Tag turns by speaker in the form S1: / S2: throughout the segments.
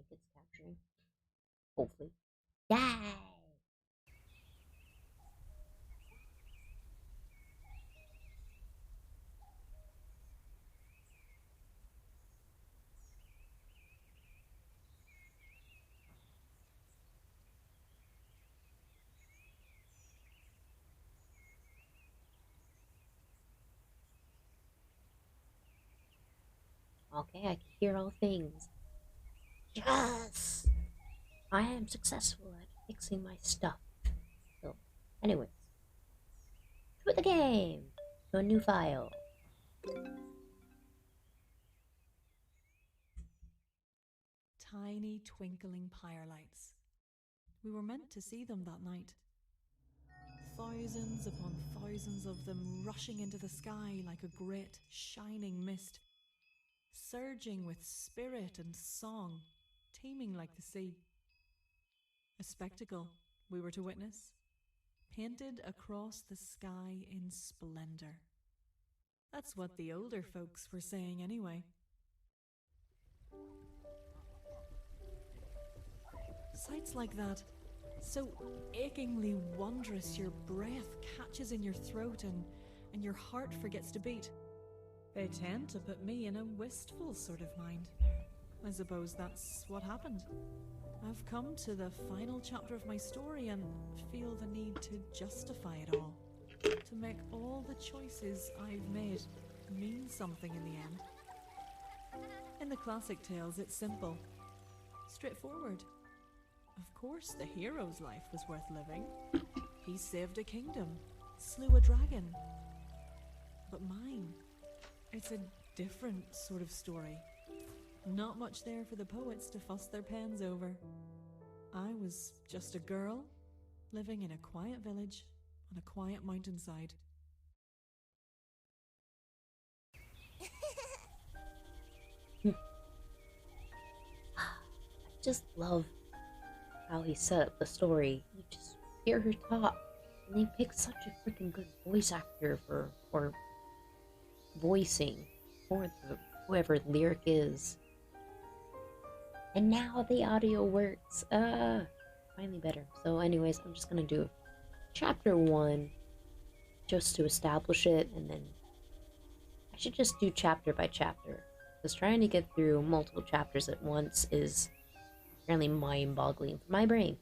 S1: think it's capturing. Hopefully. Yay! Okay, I can hear all things. Yes! I am successful at fixing my stuff. So, anyways, to the game! To a new file.
S2: Tiny twinkling firelights. We were meant to see them that night. Thousands upon thousands of them rushing into the sky like a great shining mist, surging with spirit and song, teeming like the sea. A spectacle we were to witness, painted across the sky in splendour. That's what the older folks were saying anyway. Sights like that, so achingly wondrous your breath catches in your throat and your heart forgets to beat. They tend to put me in a wistful sort of mind. I suppose that's what happened. I've come to the final chapter of my story and feel the need to justify it all. To make all the choices I've made mean something in the end. In the classic tales, it's simple, straightforward. Of course, the hero's life was worth living. He saved a kingdom, slew a dragon. But mine, it's a different sort of story. Not much there for the poets to fuss their pens over. I was just a girl, living in a quiet village on a quiet mountainside.
S1: I just love how he set up the story. You just hear her talk, and they pick such a freaking good voice actor for voicing for whoever the lyric is. And now the audio works. Finally better. So anyways, I'm just gonna do chapter 1 just to establish it, and then I should just do chapter by chapter, because trying to get through multiple chapters at once is really mind-boggling for my brain.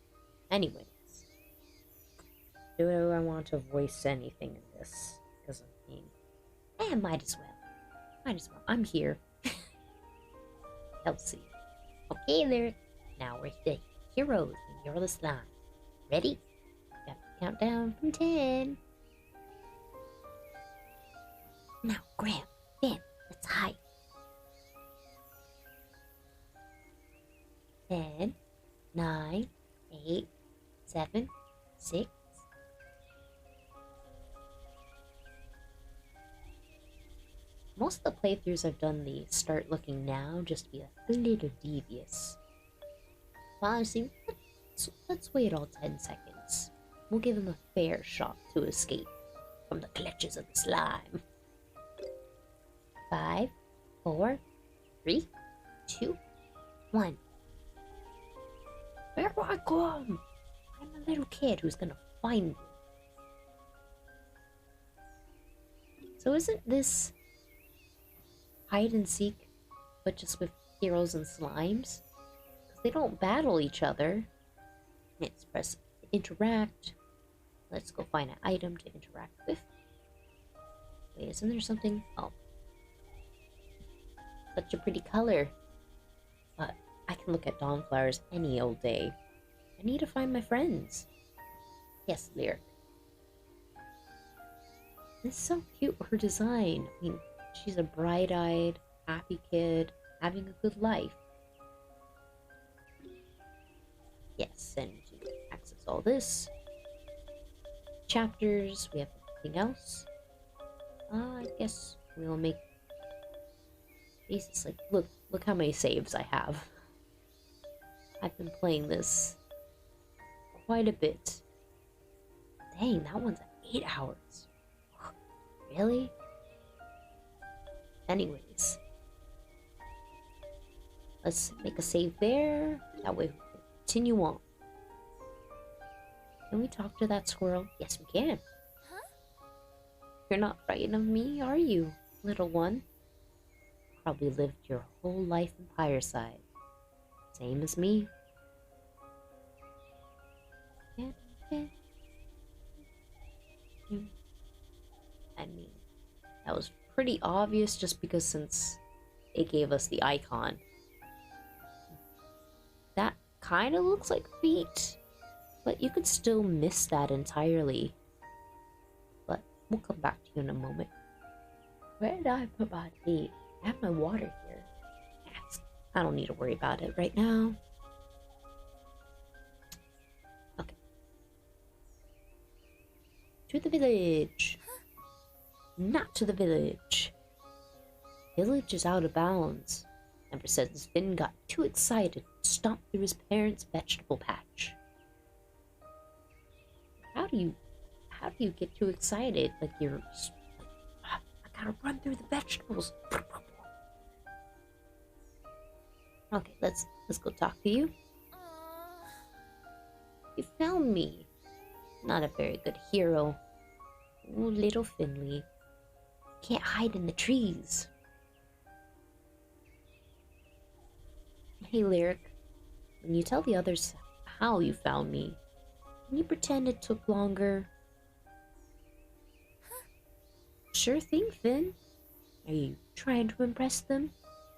S1: Anyways, do I want to voice anything in this? Because I mean, might as well. Might as well. I'm here. Kelsey. Okay, there. Now we're the heroes and you're the slime. Ready? Got to count down from 10. Now, Graham, Ben, let's hide. 10, 9, 8, 7, 6. Most of the playthroughs I've done these start looking now just to be a little devious. Well, honestly, let's wait all 10 seconds. We'll give him a fair shot to escape from the clutches of the slime. 5, 4, 3, 2, 1. Where do I come? I'm a little kid who's gonna find you. So isn't this hide and seek, but just with heroes and slimes? Because they don't battle each other. Let's press interact. Let's go find an item to interact with. Wait, isn't there something? Oh. Such a pretty color. But I can look at dawnflowers any old day. I need to find my friends. Yes, Lyric. This is so cute, her design. I mean, she's a bright-eyed, happy kid, having a good life. Yes, and to access all this. Chapters, we have anything else? I guess we'll make... Jesus, like, look how many saves I have. I've been playing this quite a bit. Dang, that one's at 8 hours. Really? Anyways. Let's make a save there. That way we can continue on. Can we talk to that squirrel? Yes, we can. You're not frightened of me, are you, little one? Probably lived your whole life in Fireside. Same as me. I mean, that was pretty obvious just because since it gave us the icon. That kind of looks like feet, but you could still miss that entirely. But we'll come back to you in a moment. Where did I put my tea? I have my water here. Yes, I don't need to worry about it right now. Okay. To the village. Not to the village. Village is out of bounds. Ever since Finn got too excited and stomped through his parents' vegetable patch. How do you get too excited? Like you're just like, I gotta run through the vegetables. Okay, let's go talk to you. You found me. Not a very good hero. Oh, little Finley. Can't hide in the trees. Hey, Lyric. When you tell the others how you found me, can you pretend it took longer? Sure thing, Finn. Are you trying to impress them?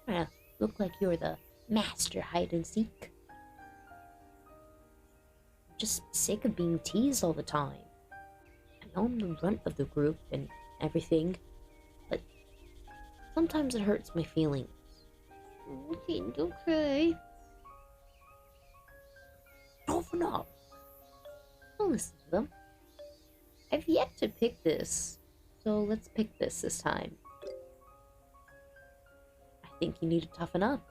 S1: Trying to look like you're the master hide-and-seek? Just sick of being teased all the time. I know I'm the runt of the group and everything, but sometimes it hurts my feelings. Okay, don't cry. Open up. Don't listen to them. I've yet to pick this, so let's pick this time. I think you need to toughen up.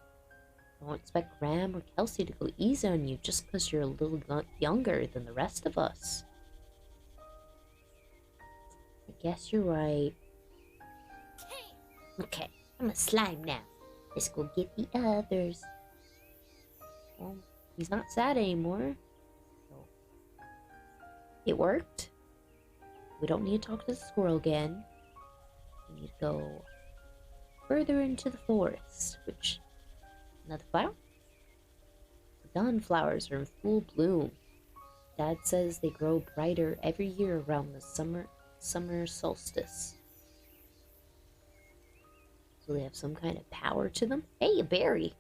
S1: Don't expect Ram or Kelsey to go easy on you just because you're a little younger than the rest of us. I guess you're right. Okay, I'm a slime now. Let's go get the others. Well, he's not sad anymore. So it worked. We don't need to talk to the squirrel again. We need to go further into the forest, which... Another flower? The dawn flowers are in full bloom. Dad says they grow brighter every year around the summer solstice. So they have some kind of power to them. Hey, a berry!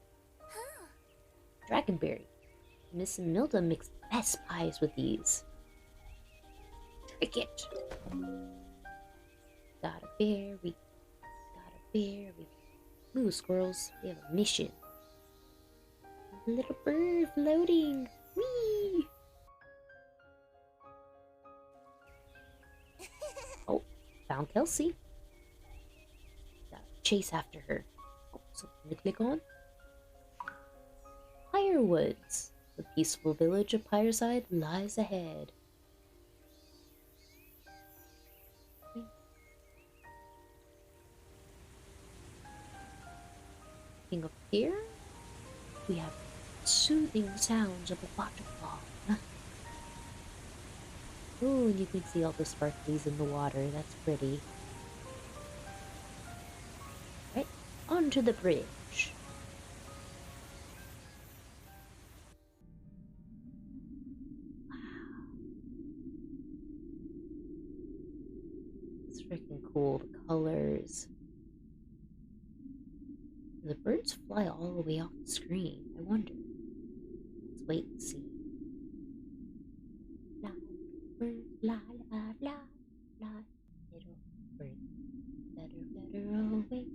S1: Dragonberry. Miss Milda makes the best pies with these. Trick it! Got a berry. Got a berry. Move, squirrels. We have a mission. Little bird floating. Whee! Oh, found Kelsey. Gotta chase after her. Oh, something to click on. Firewoods. The peaceful village of Fireside lies ahead. Looking up here, we have soothing sounds of a waterfall. Oh, and you can see all the sparklies in the water. That's pretty. Right, onto the bridge. Wow. It's freaking cool, the colors. The birds fly all the way off the screen. I wonder. Let's wait and see. Fly, bird, fly, fly, fly, fly. Little bird, flutter, flutter away,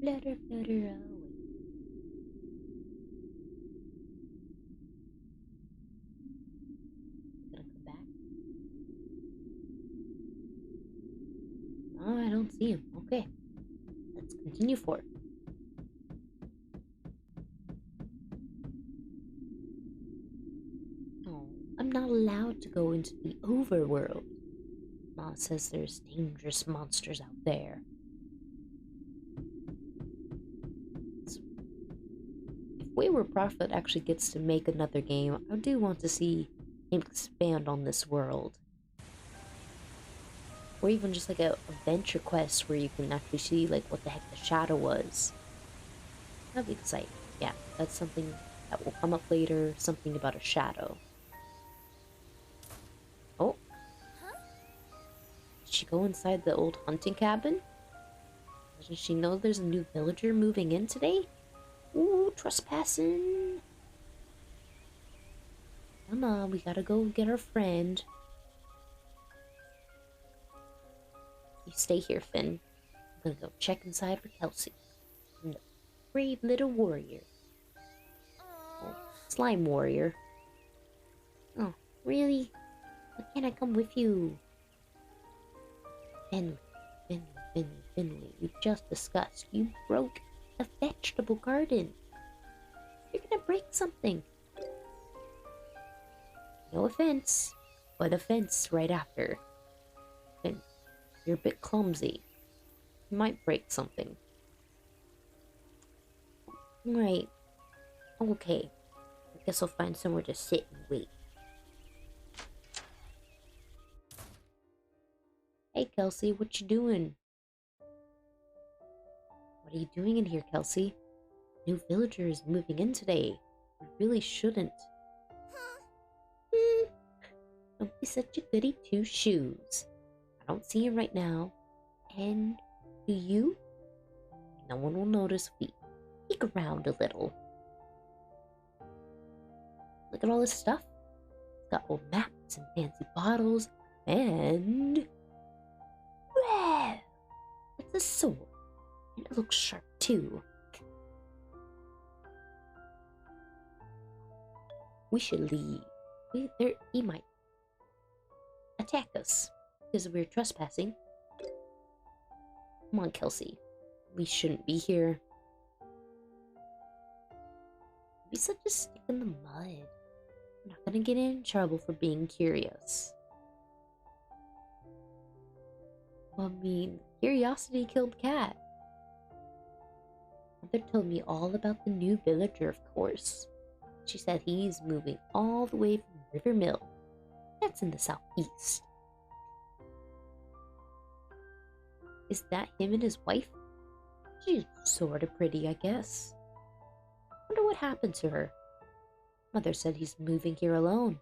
S1: flutter, flutter away. Gonna come back? Oh, I don't see him. Okay, let's continue forward. I'm not allowed to go into the overworld. Ma says there's dangerous monsters out there. So, if way where Prophet actually gets to make another game, I do want to see him expand on this world. Or even just like a adventure quest where you can actually see like what the heck the shadow was. That'd be exciting. Yeah, that's something that will come up later. Something about a shadow. Oh, did she go inside the old hunting cabin? Doesn't she know there's a new villager moving in today? Ooh, trespassing. Come on, we gotta go get our friend. You stay here, Finn. I'm gonna go check inside for Kelsey. I'm the brave little warrior. Oh, slime warrior. Oh, really? Why can't I come with you? Finley, Finley, we just discussed you broke a vegetable garden. You're gonna break something. No offense, but offense right after. And you're a bit clumsy. You might break something. Right. Okay. I guess I'll find somewhere to sit and wait. Hey, Kelsey, what you doing? What are you doing in here, Kelsey? New villager is moving in today. We really shouldn't. Don't be such a goody two-shoes. I don't see him right now. And do you? No one will notice if we peek around a little. Look at all this stuff. It's got old maps and fancy bottles. And... Wow! It's a sword. And it looks sharp too. We should leave. He might attack us because we're trespassing. Come on, Kelsey. We shouldn't be here. Be such a stick in the mud. We're not gonna get in trouble for being curious. Well, I mean, curiosity killed cat. Mother told me all about the new villager, of course. She said he's moving all the way from River Mill. That's in the southeast. Is that him and his wife? She's sorta pretty, I guess. Wonder what happened to her. Mother said he's moving here alone.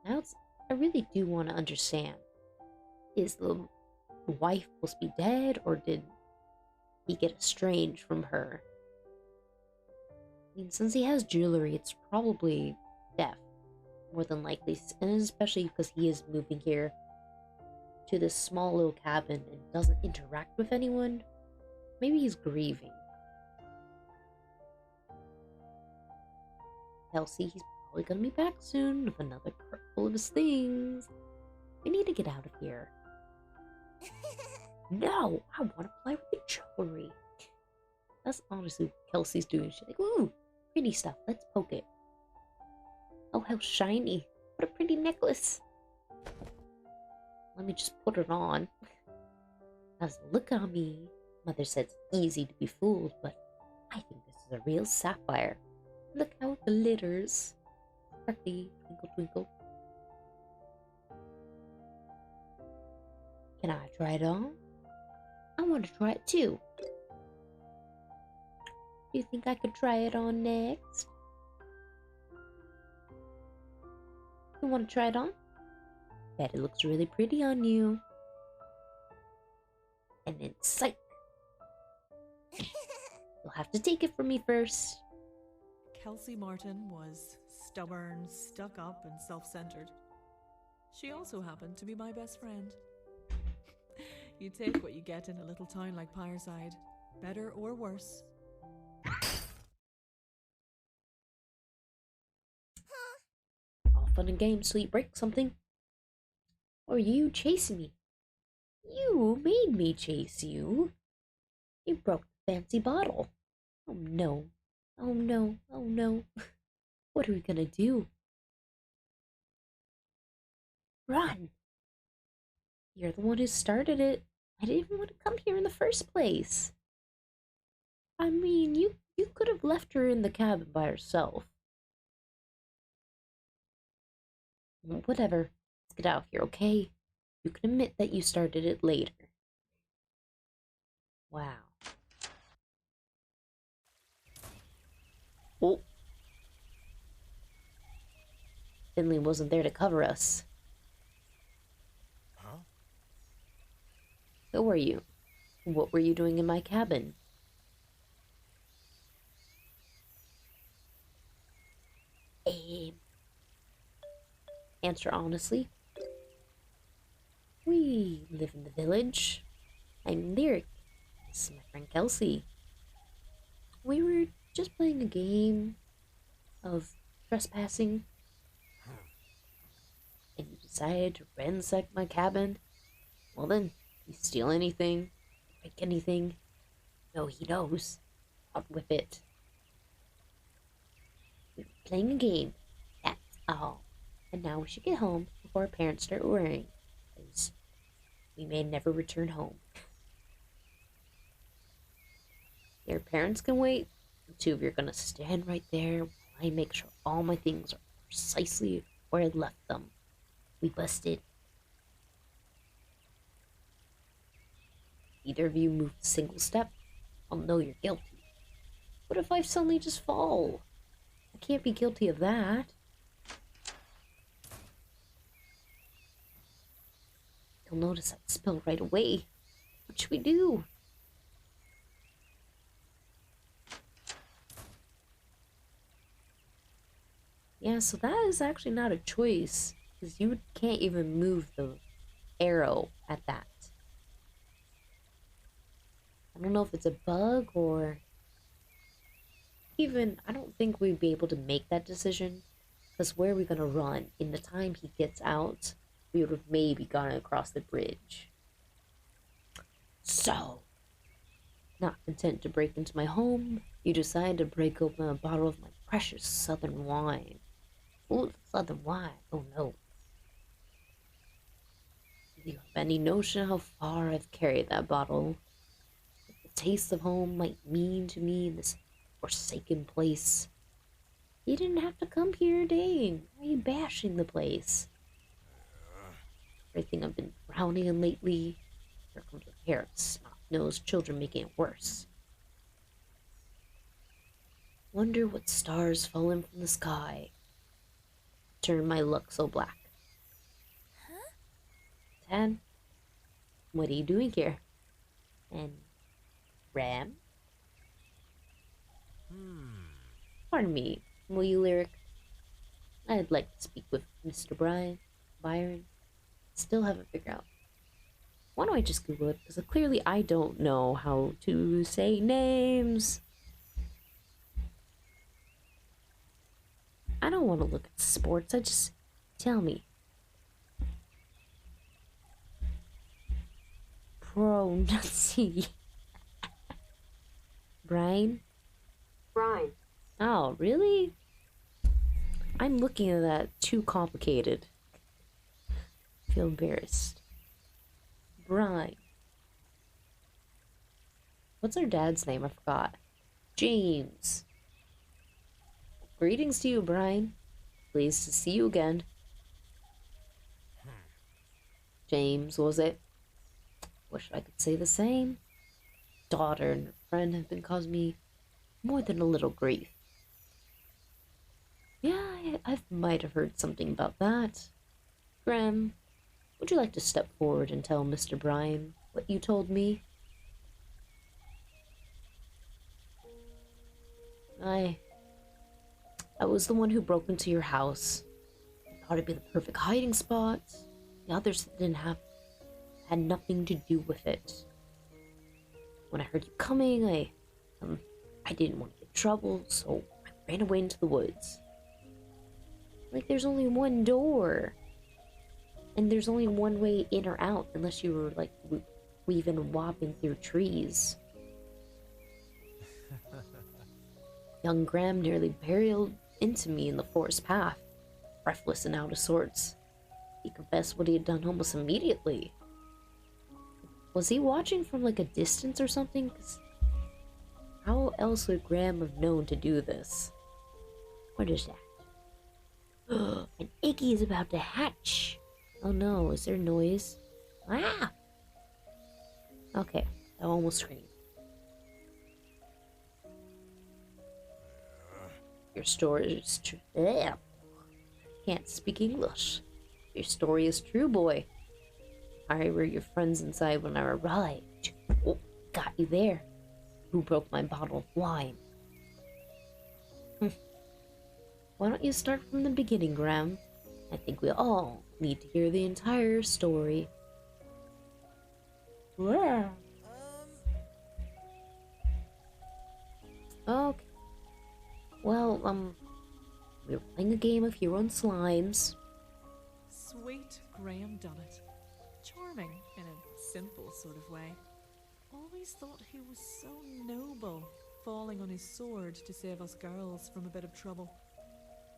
S1: Now I really do want to understand. Is the wife supposed to be dead, or did he get estranged from her? I mean, since he has jewelry, it's probably deaf, more than likely, and especially because he is moving here to this small little cabin and doesn't interact with anyone. Maybe he's grieving. Kelsey, he's probably gonna be back soon with another cart full of his things. We need to get out of here. No, I want to play with the jewelry. That's honestly what Kelsey's doing. She's like, ooh, pretty stuff. Let's poke it. Oh, how shiny. What a pretty necklace. Let me just put it on. As look on me. Mother said it's easy to be fooled, but I think this is a real sapphire. Look how it glitters. Sparkly, twinkle, twinkle. Can I try it on? I want to try it too. Do you think I could try it on next? You want to try it on? Bet it looks really pretty on you. And then psych! You'll have to take it from me first.
S2: Kelsey Martin was stubborn, stuck up, and self-centered. She also happened to be my best friend. You take what you get in a little town like Pyreside, better or worse.
S1: All fun and games till you break something. Or you chasing me. You made me chase you. You broke the fancy bottle. Oh no. Oh no. Oh no. What are we gonna do? Run! You're the one who started it. I didn't even want to come here in the first place. I mean, you You could have left her in the cabin by herself. Whatever. Let's get out of here, okay? You can admit that you started it later. Wow. Oh. Finley wasn't there to cover us.
S3: Huh?
S1: Who are you? What were you doing in my cabin? Answer honestly. We live in the village. I'm Lyric. This is my friend Kelsey. We were just playing a game of trespassing, and you decided to ransack my cabin. Well then, you steal anything, break anything, no, he knows. Out with it. We were playing a game. That's all. And now we should get home before our parents start worrying, because we may never return home. Your parents can wait. The two of you are gonna stand right there while I make sure all my things are precisely where I left them. We busted. Either of you move a single step, I'll know you're guilty. What if I suddenly just fall? I can't be guilty of that. You'll notice that spill right away. What should we do? Yeah, so that is actually not a choice, because you can't even move the arrow at that. I don't know if it's a bug or even, I don't think we'd be able to make that decision, because where are we going to run? In the time he gets out, we would have maybe gone across the bridge. So, not content to break into my home, you decide to break open a bottle of my precious southern wine. Ooh, southern wine. Oh no. Do you have any notion how far I've carried that bottle? What the taste of home might mean to me in this forsaken place? You didn't have to come here, dang. Why are you bashing the place? Everything I've been drowning in lately. Here comes a pair of snot-nosed children making it worse. Wonder what stars fallen from the sky turn my luck so black.
S4: Huh?
S1: Tan, what are you doing here? And Ram? Pardon me, will you, Lyric? I'd like to speak with Mr. Byron. Still haven't figured out. Why don't I just Google it? Because clearly I don't know how to say names. I don't want to look at sports. I just tell me. Pronunciation. Brian?
S4: Brian.
S1: Oh, really? I'm looking at that too complicated. I feel embarrassed. Brian. What's our dad's name? I forgot. James. Greetings to you, Brian. Pleased to see you again. James, was it? Wish I could say the same. Daughter and her friend have been causing me more than a little grief. Yeah, I might have heard something about that. Graham, would you like to step forward and tell Mr. Brian what you told me? I was the one who broke into your house. I thought it'd be the perfect hiding spot. The others had nothing to do with it. When I heard you coming, I didn't want to get in trouble, so I ran away into the woods. Like, there's only one door. And there's only one way in or out, unless you were, like, weaving and wopping through trees. Young Graham nearly barreled into me in the forest path, breathless and out of sorts. He confessed what he had done almost immediately. Was he watching from, like, a distance or something? 'Cause How else would Graham have known to do this? What is that? An Iggy is about to hatch. Oh no, is there noise? Ah! Okay, I almost screamed. Your story is true. Can't speak English. Your story is true, boy. I were your friends inside when I arrived. Oh, got you there. Who broke my bottle of wine? Why don't you start from the beginning, Graham? I think we all need to hear the entire story. Yeah. Okay. Well, we were playing a game of Hero and Slimes.
S2: Sweet Graham done it. Charming in a simple sort of way. Always thought he was so noble, falling on his sword to save us girls from a bit of trouble.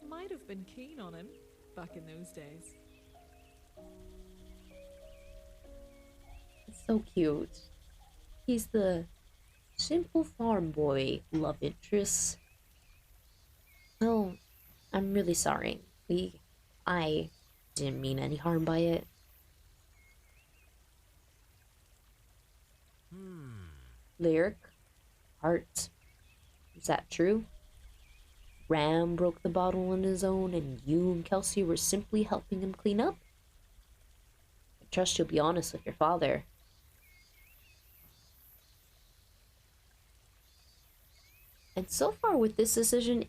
S2: Might have been keen on him back in those days.
S1: It's so cute. He's the simple farm boy love interest. Oh, I'm really sorry. I didn't mean any harm by it. Lyric, heart. Is that true? Ram broke the bottle on his own and you and Kelsey were simply helping him clean up? I trust you'll be honest with your father. And so far with this decision,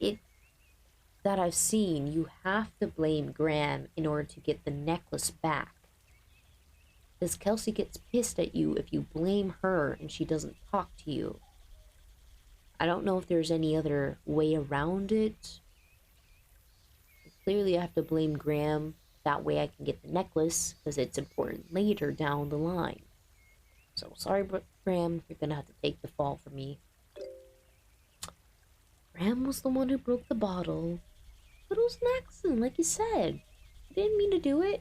S1: that I've seen, you have to blame Graham in order to get the necklace back. Because Kelsey gets pissed at you if you blame her and she doesn't talk to you. I don't know if there's any other way around it. Clearly I have to blame Graham. That way I can get the necklace, because it's important later down the line. So sorry, Graham, you're gonna have to take the fall for me. Graham was the one who broke the bottle. But it was an accident, like you said. I didn't mean to do it.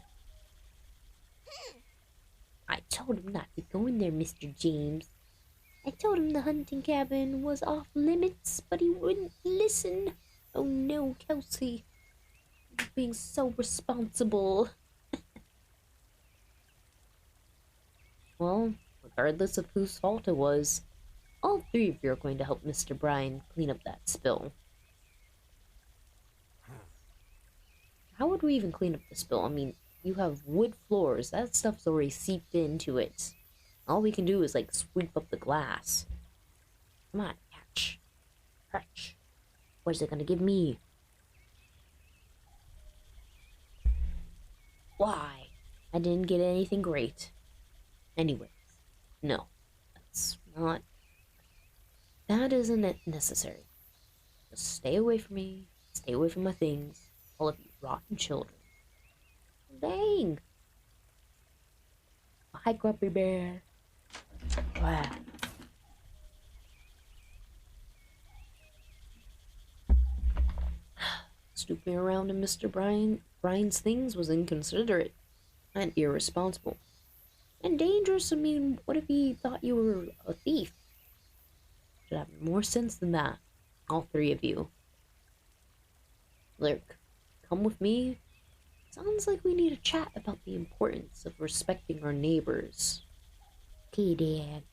S1: I told him not to go in there, Mr. James. I told him the hunting cabin was off limits, but he wouldn't listen. Oh no, Kelsey. You're being so responsible. Well, regardless of whose fault it was, all three of you are going to help Mr. Bryan clean up that spill. How would we even clean up the spill? I mean, you have wood floors. That stuff's already seeped into it. All we can do is, like, sweep up the glass. Come on, catch. Catch. What is it gonna give me? Why? I didn't get anything great. Anyways, no. That's not... That isn't necessary. Just stay away from me. Stay away from my things. All of you rotten children. Dang! Hi, Grumpy Bear. Wow. Snooping around in Mr. Bryan's things was inconsiderate and irresponsible. And dangerous. I mean, what if he thought you were a thief? Should have more sense than that. All three of you. Look, come with me. Sounds like we need to chat about the importance of respecting our neighbors. Okay, Dad.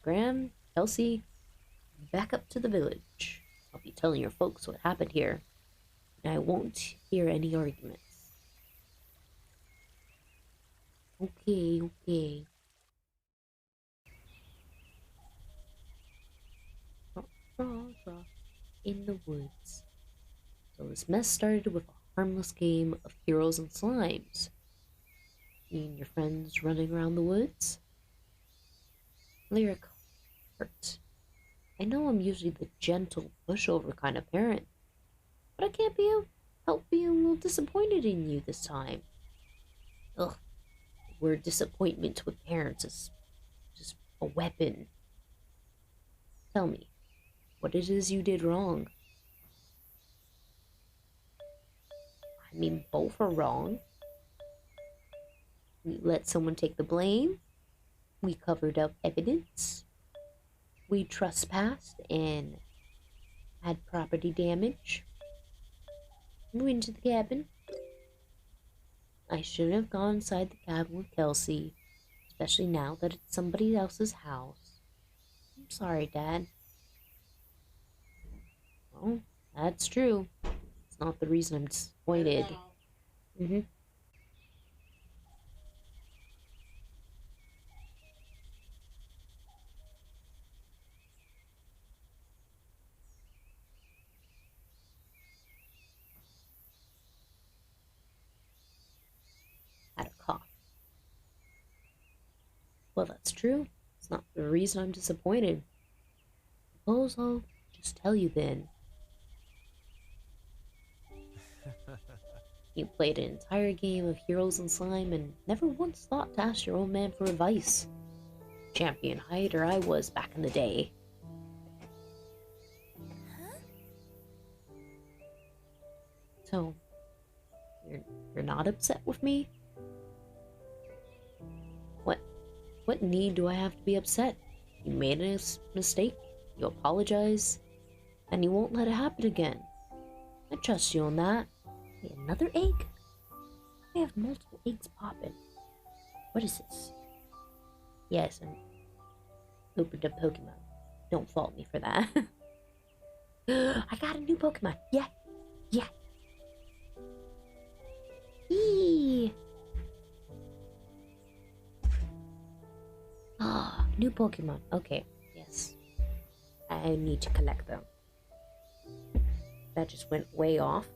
S1: Graham, Kelsey, back up to the village. I'll be telling your folks what happened here, and I won't hear any arguments. Okay. In the woods. So this mess started with a harmless game of heroes and slimes. You and your friends running around the woods? Lyric hurt. I know I'm usually the gentle pushover kind of parent, but I can't help being a little disappointed in you this time. Ugh, the word disappointment with parents is just a weapon. Tell me, what it is you did wrong. I mean, both are wrong. We let someone take the blame. We covered up evidence. we trespassed and had property damage. We went into the cabin. I shouldn't have gone inside the cabin with Kelsey, especially now that it's somebody else's house. I'm sorry, Dad. Well, that's true. It's not the reason I'm disappointed. Had a cough. Well, that's true. It's not the reason I'm disappointed. Suppose I'll just tell you then. You played an entire game of Heroes and Slime and never once thought to ask your old man for advice. Champion hider I was back in the day. So, you're not upset with me? What need do I have to be upset? You made a mistake, you apologize, and you won't let it happen again. I trust you on that. Wait, another egg? I have multiple eggs popping. What is this? Yes, I'm opened up Pokemon. Don't fault me for that. I got a new Pokemon. Yeah. Eee. Ah, new Pokemon. Okay, yes. I need to collect them. That just went way off.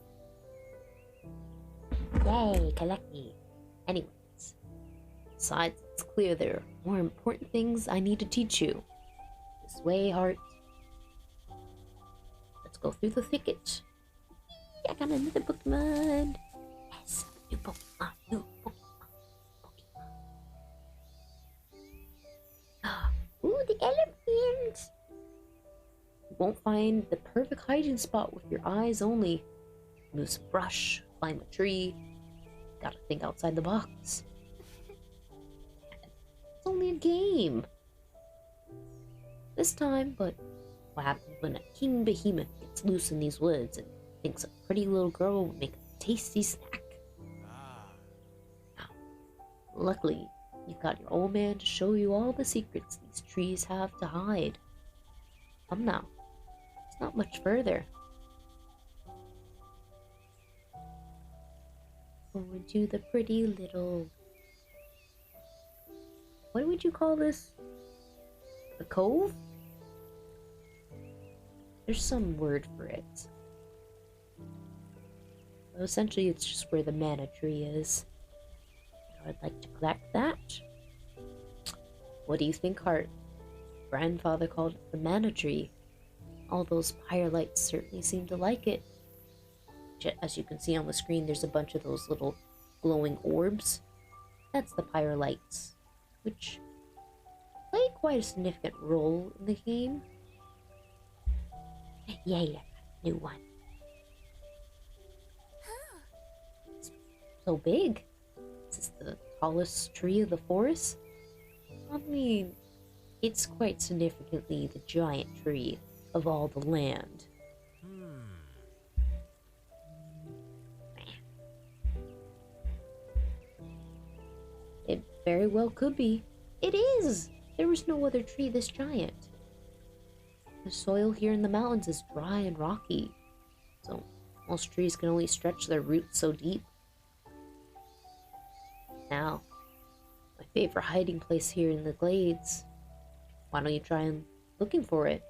S1: Yay, collect me. Anyways. Besides, it's clear there are more important things I need to teach you. This way, Heart. Let's go through the thicket. I got another Pokemon. Yes, new Pokemon, new Pokemon. Ooh, the elephant! You won't find the perfect hiding spot with your eyes only. Move some brush, climb a tree. Gotta think outside the box. It's only a game. This time, but what happens when a king behemoth gets loose in these woods and thinks a pretty little girl would make a tasty snack? Luckily, you've got your old man to show you all the secrets these trees have to hide. Come now. It's not much further. Going to the pretty little... What would you call this? A cove? There's some word for it. Well, essentially, it's just where the mana tree is. I'd like to collect that. What do you think, Heart? Grandfather called it the mana tree. All those Pyrelites certainly seem to like it. As you can see on the screen, there's a bunch of those little glowing orbs. That's the Pyrelites, which play quite a significant role in the game. Yay, new one. It's so big. This is the tallest tree of the forest. I mean, it's quite significantly the giant tree of all the land. It very well could be. It is! There was no other tree this giant. The soil here in the mountains is dry and rocky, so most trees can only stretch their roots so deep. Now, my favorite hiding place here in the glades. Why don't you try looking for it?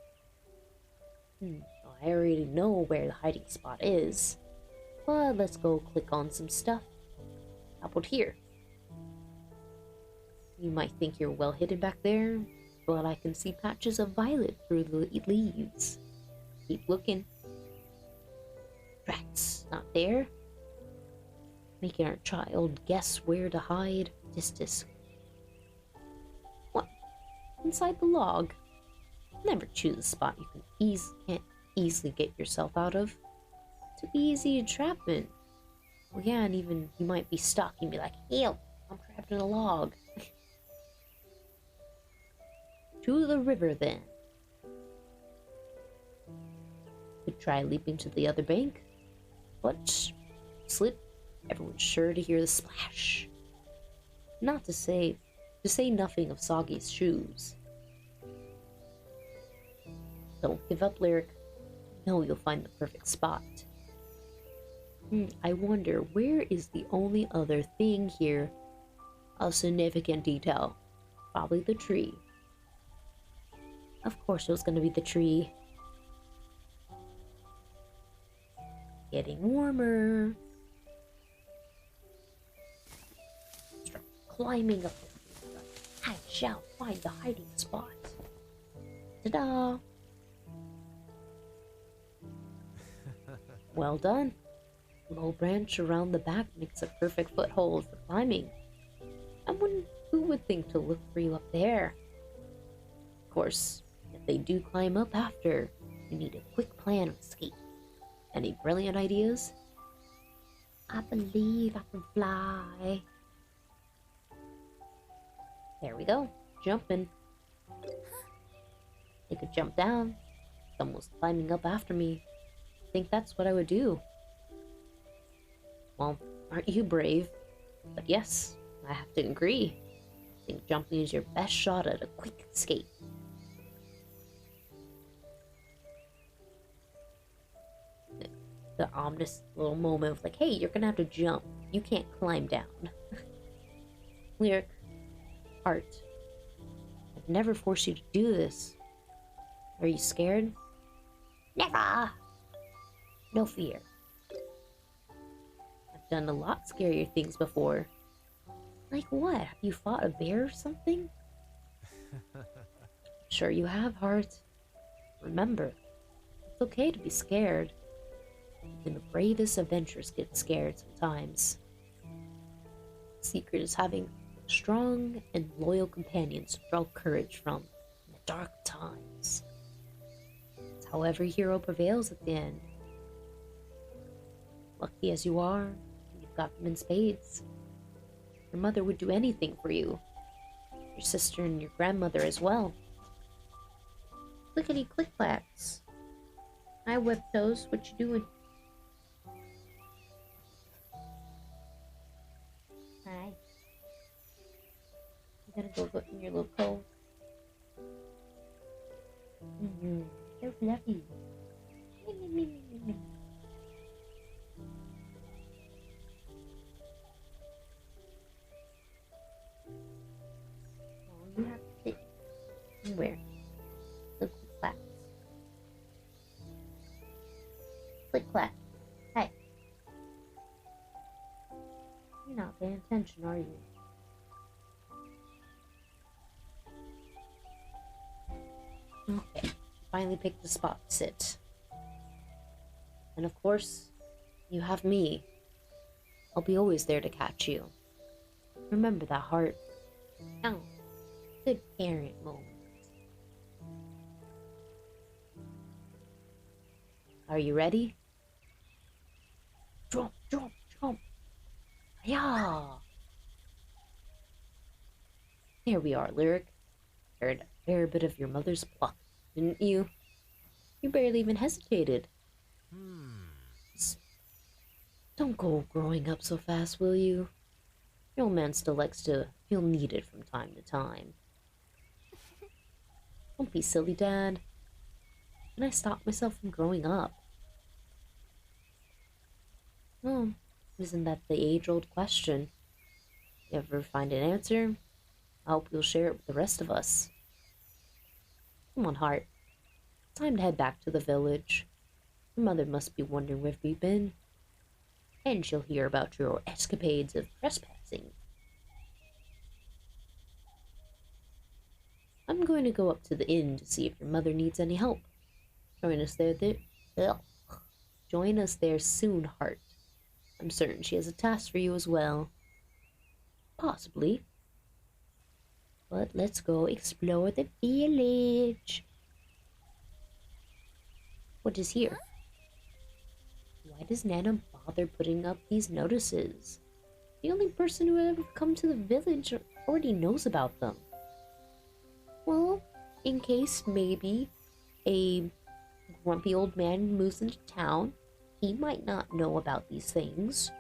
S1: I already know where the hiding spot is, but let's go click on some stuff. How about here? You might think you're well hidden back there, but I can see patches of violet through the leaves. Keep looking. Rats, not there. Making our child guess where to hide. What? Inside the log? Never choose a spot you can't easily get yourself out of. Too easy entrapment. Well, yeah, and even you might be stuck and be like, "Help! I'm trapped in a log." To the river, then. try leaping to the other bank, but slip, everyone's sure to hear the splash. Not to say nothing of Soggy's shoes. Don't give up, Lyric. No, you'll find the perfect spot. I wonder, where is the only other thing here of significant detail? Probably the tree. Of course it was going to be the tree. Getting warmer. Start climbing up. I shall find the hiding spot. Ta-da! Well done. Low branch around the back makes a perfect foothold for climbing. Who would think to look for you up there? Of course, if they do climb up after, you need a quick plan of escape. Any brilliant ideas? I believe I can fly. There we go. Jumping. They could jump down. Someone's climbing up after me. I think that's what I would do. Well, aren't you brave? But yes, I have to agree. I think jumping is your best shot at a quick escape. The ominous little moment of like, hey, you're gonna have to jump. You can't climb down. Lyric, Heart, I've never forced you to do this. Are you scared? Never! No fear. I've done a lot scarier things before. Like what? Have you fought a bear or something? Sure you have, Heart. Remember, it's okay to be scared. Even the bravest adventurers get scared sometimes. The secret is having strong and loyal companions to draw courage from in the dark times. It's how every hero prevails at the end. Lucky as you are, you've got them in spades. Your mother would do anything for you. Your sister and your grandmother as well. Clickety click clacks. Hi, Webtoes, what you doing? Hi. You gotta go in your little cove. So fluffy. You have to sit somewhere. Look, clap. Click clap. Hey. You're not paying attention, are you? Okay. Finally picked a spot to sit. And of course, you have me. I'll be always there to catch you. Remember that, Heart. Oh, good parent moment. Are you ready? Jump, jump, jump. Yeah. Here we are, Lyric. Heard a fair bit of your mother's pluck, didn't you? You barely even hesitated. Don't go growing up so fast, will you? Your old man still likes to feel needed from time to time. Don't be silly, Dad. Can I stop myself from growing up? Well, isn't that the age-old question? If you ever find an answer, I hope you'll share it with the rest of us. Come on, Heart. Time to head back to the village. Your mother must be wondering where we've been. And she'll hear about your escapades of trespassing. I'm going to go up to the inn to see if your mother needs any help. Join us there soon, Heart. I'm certain she has a task for you as well. Possibly. But let's go explore the village. What is here? Why does Nana bother putting up these notices? The only person who ever come to the village already knows about them. Well, in case maybe a grumpy old man moves into town. He might not know about these things.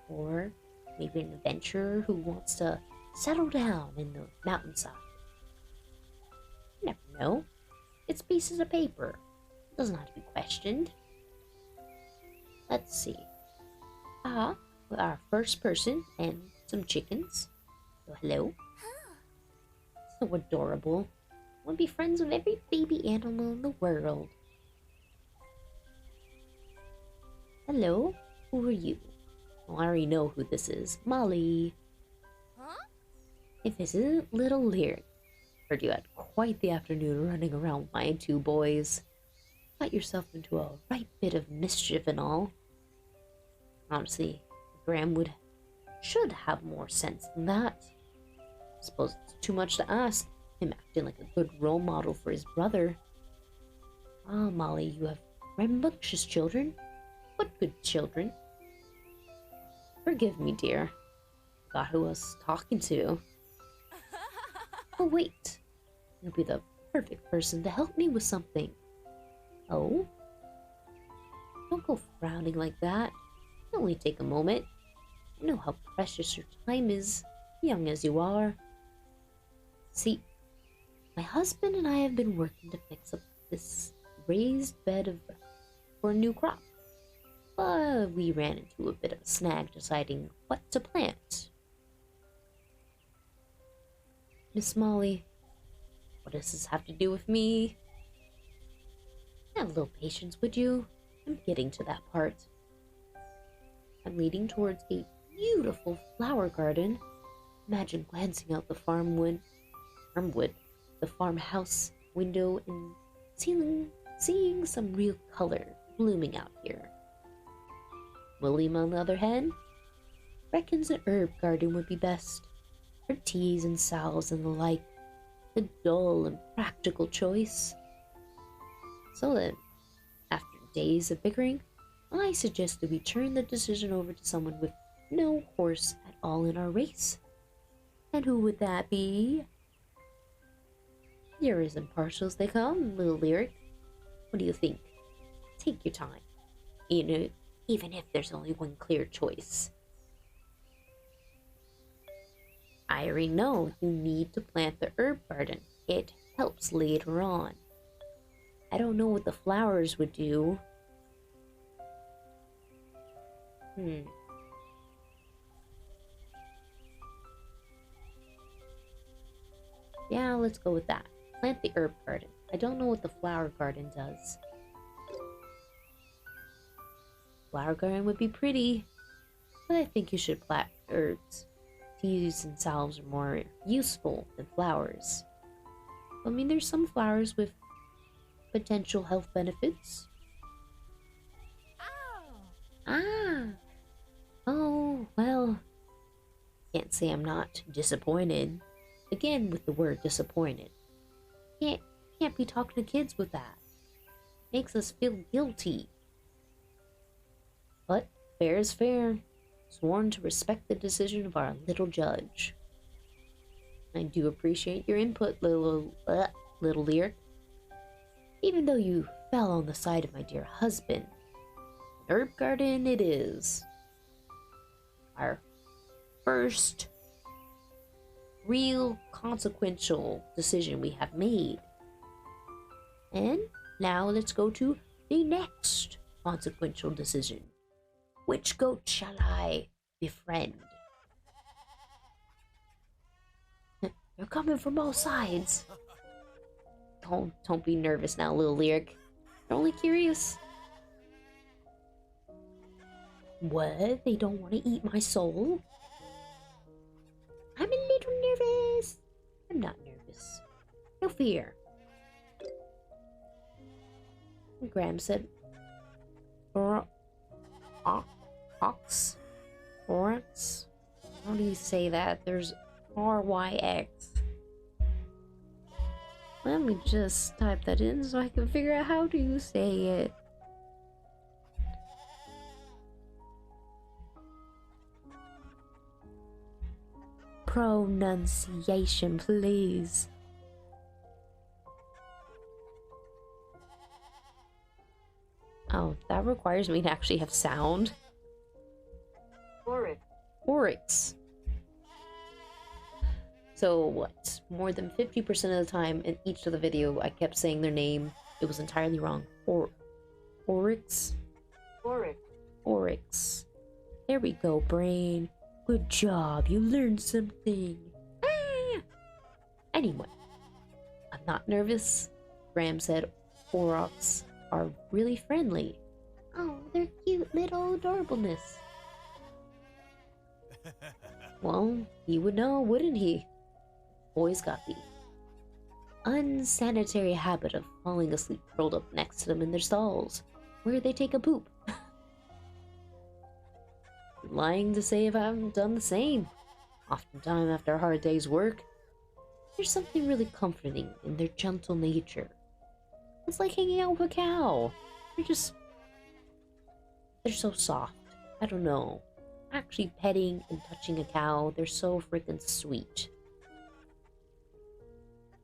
S1: Or maybe an adventurer who wants to settle down in the mountainside. You never know. It's pieces of paper. It doesn't have to be questioned. Let's see. Our first person and some chickens. So hello. So adorable. Want to be friends with every baby animal in the world. Hello. Who are you? Well, I already know who this is. Molly.
S3: Huh?
S1: If this isn't little Lyric. Heard you had quite the afternoon running around with my two boys. Got yourself into a right bit of mischief and all. Honestly, Graham should have more sense than that. Suppose it's too much to ask, him acting like a good role model for his brother. Ah, Molly, you have rambunctious children. What good children? Forgive me, dear. Forgot who I was talking to. Oh, wait. You'll be the perfect person to help me with something. Oh? Don't go frowning like that. It'll only take a moment. I know how precious your time is, young as you are. See, my husband and I have been working to fix up this raised bed for a new crop. But we ran into a bit of a snag deciding what to plant. Miss Molly, what does this have to do with me? Have a little patience, would you? I'm getting to that part. I'm leading towards a beautiful flower garden. Imagine glancing out the the farmhouse window and seeing some real color blooming out here. William, on the other hand, reckons an herb garden would be best for teas and salves and the like, a dull and practical choice. So then, after days of bickering, I suggested we turn the decision over to someone with no horse at all in our race. And who would that be? You're as impartial as they come, little Lyric. What do you think? Take your time. Even if there's only one clear choice. I already know you need to plant the herb garden. It helps later on. I don't know what the flowers would do. Yeah, let's go with that. Plant the herb garden. I don't know what the flower garden does. Flower garden would be pretty, but I think you should plant herbs. Teas and salves are more useful than flowers. I mean, there's some flowers with potential health benefits. Oh, well, can't say I'm not disappointed. Again, with the word disappointed. Can't be talking to kids with that. Makes us feel guilty. But fair is fair. Sworn to respect the decision of our little judge. I do appreciate your input, little Lyric. Even though you fell on the side of my dear husband, an herb garden it is. Our first real consequential decision we have made. And now let's go to the next consequential decision. Which goat shall I befriend? They're coming from all sides. Don't be nervous now, little Lyric. They're only curious. What? They don't want to eat my soul? I'm a little nervous. I'm not nervous. No fear. Graham said, Ox? Oryx? How do you say that? There's RYX. Let me just type that in so I can figure out how do you say it. Pronunciation, please. that requires me to actually have sound.
S4: Oryx.
S1: Oryx. So what? More than 50% of the time in each of the video, I kept saying their name. It was entirely wrong. Oryx?
S4: Oryx.
S1: Oryx. There we go, brain. Good job. You learned something. Ah! Anyway, I'm not nervous. Graham said Aurochs are really friendly. Oh, they're cute little adorableness. Well, he would know, wouldn't he? Boys got the unsanitary habit of falling asleep curled up next to them in their stalls, where they take a poop. Lying to say if I haven't done the same. Oftentimes after a hard day's work, there's something really comforting in their gentle nature. It's like hanging out with a cow. They're so soft. I don't know. Actually petting and touching a cow, they're so freaking sweet.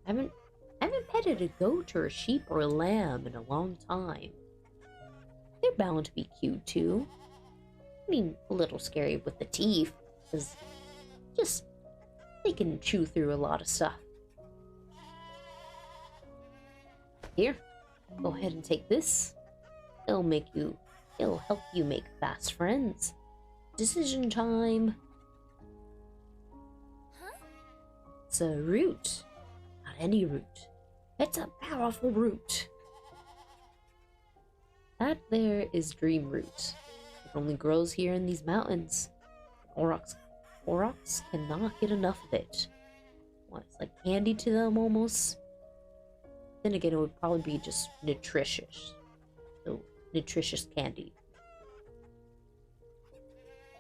S1: I haven't petted a goat or a sheep or a lamb in a long time. They're bound to be cute too. I mean, a little scary with the teeth, because they can chew through a lot of stuff. Here, go ahead and take this. It'll help you make fast friends. Decision time. It's a root. Not any root. It's a powerful root. That there is dream root. It only grows here in these mountains. Aurochs cannot get enough of it. What, it's like candy to them almost? Then again, it would probably be just nutritious. So, nutritious candy.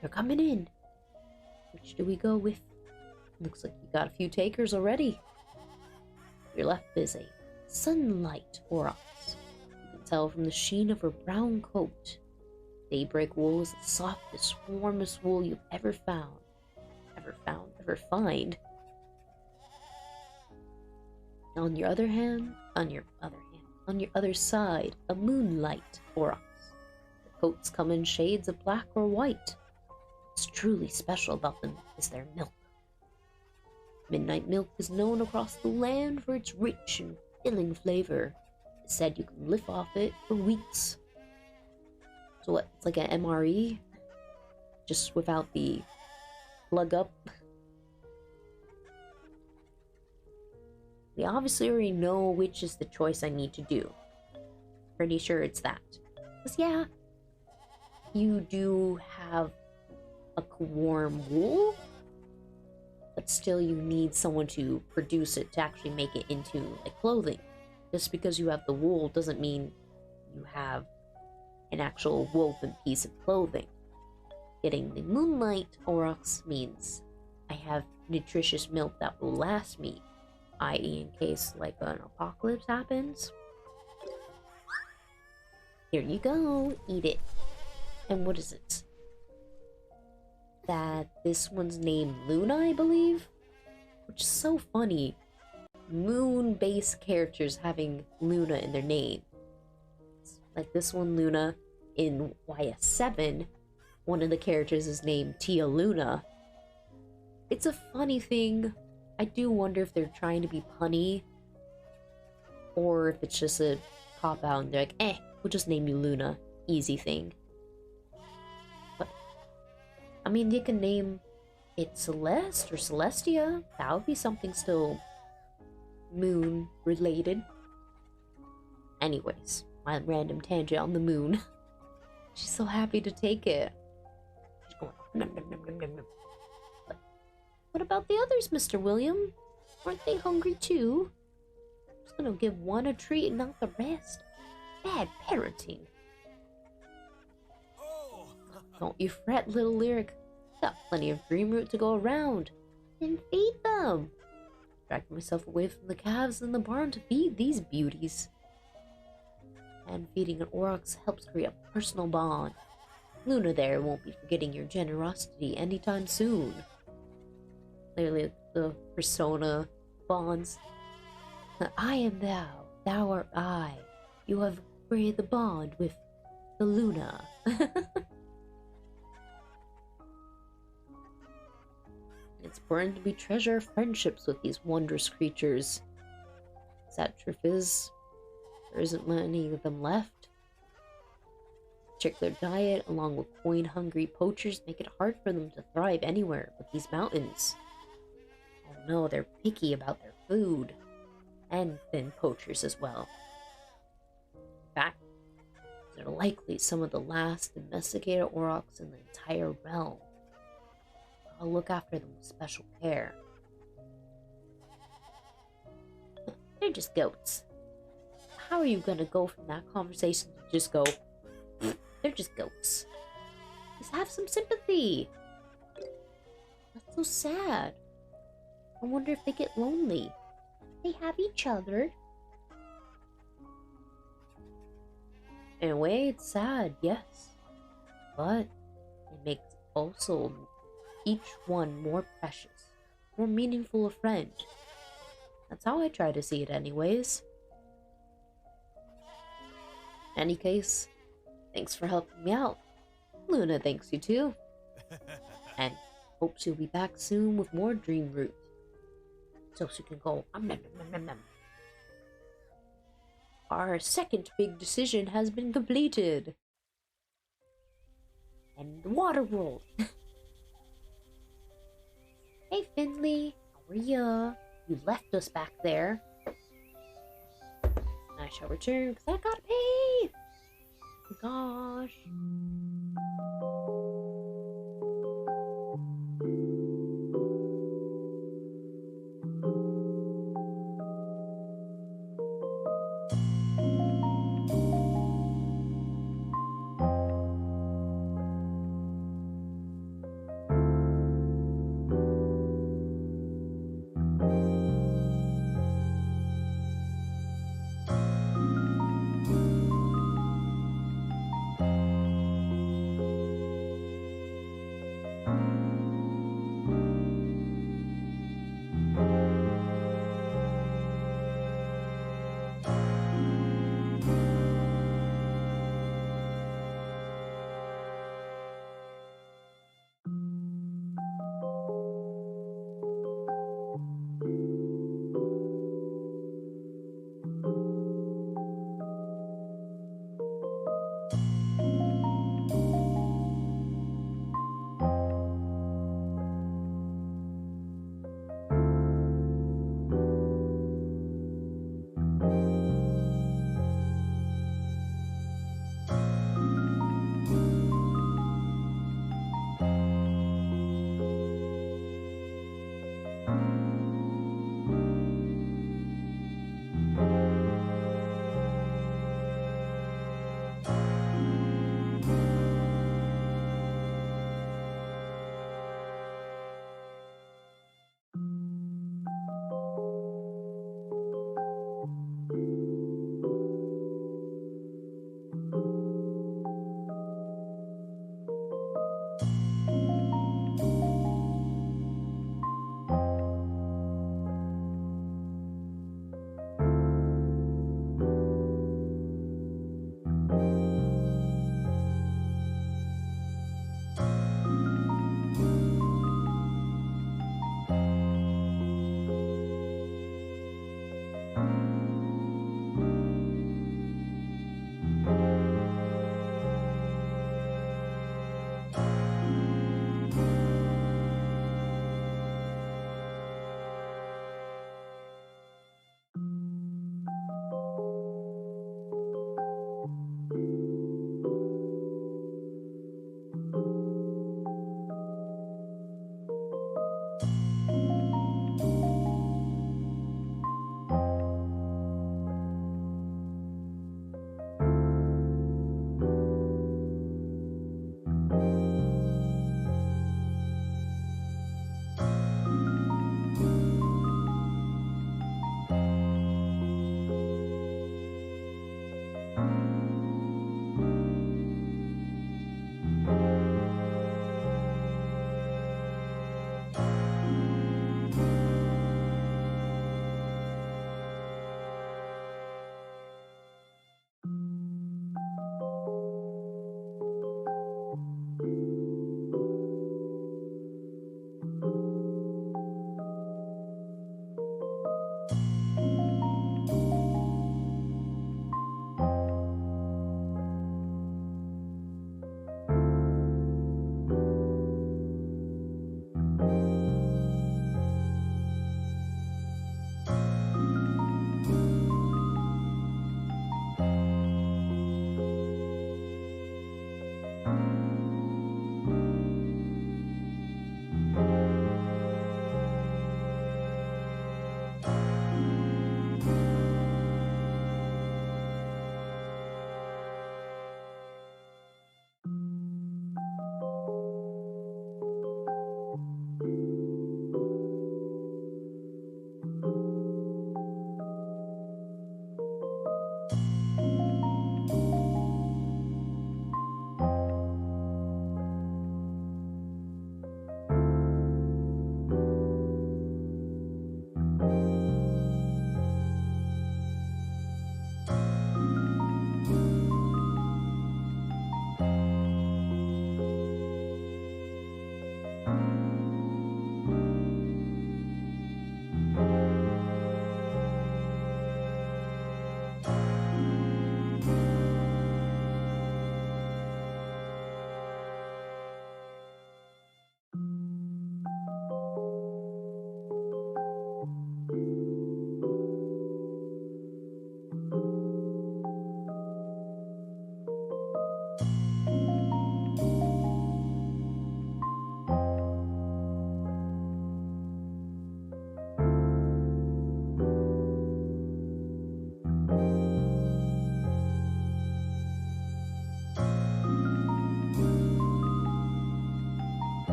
S1: They're coming in. Which do we go with? Looks like you got a few takers already. You're left busy. Sunlight Aurochs. You can tell from the sheen of her brown coat. Daybreak wool is the softest, warmest wool you've ever found. Ever find. On your other side, a moonlight Aurochs. The coats come in shades of black or white. What's truly special about them is their milk. Midnight milk is known across the land for its rich and filling flavor. It's said you can live off it for weeks. So what, it's like an MRE? Just without the plug up? We obviously already know which is the choice I need to do. Pretty sure it's that. Because yeah, you do have a warm wool, but still you need someone to produce it to actually make it into like clothing. Just because you have the wool doesn't mean you have an actual woven piece of clothing. Getting the moonlight Aurochs means I have nutritious milk that will last me, i.e. in case like an apocalypse happens. Here you go, eat it. And what is it? That this one's named Luna, I believe? Which is so funny. Moon-based characters having Luna in their name. Like this one, Luna, in YS7, one of the characters is named Tia Luna. It's a funny thing. I do wonder if they're trying to be punny, or if it's just a cop-out and they're like, we'll just name you Luna. Easy thing. But, I mean, they can name it Celeste or Celestia. That would be something still moon-related. Anyways, my random tangent on the moon. She's so happy to take it. She's going, nom, nom, nom, nom, nom, nom. But what about the others, Mr. William? Aren't they hungry too? I'm just gonna give one a treat and not the rest. Bad parenting. Don't you fret, little Lyric. Got plenty of dream root to go around. Then feed them. Dragged myself away from the calves in the barn to feed these beauties. And feeding an Aurochs helps create a personal bond. Luna there won't be forgetting your generosity anytime soon. Clearly the persona bonds. I am thou, thou art I. You have created the bond with the Luna. It's important we treasure friendships with these wondrous creatures. Sad truth is, there isn't many of them left. Check their diet, along with coin-hungry poachers, make it hard for them to thrive anywhere but these mountains. Oh no, they're picky about their food. And thin poachers as well. In fact, they're likely some of the last domesticated aurochs in the entire realm. I'll look after them with special care. They're just goats. How are you gonna go from that conversation to just go, they're just goats? Just have some sympathy. That's so sad. I wonder if they get lonely. They have each other. In a way, it's sad, yes. But it makes also each one more precious, more meaningful a friend. That's how I try to see it anyways. In any case, thanks for helping me out. Luna thanks you too. And hopes you'll be back soon with more dream root. So she can go Our second big decision has been completed. And the water world. Hey Finley, how are ya? You left us back there. I shall return because I gotta pay. Oh gosh.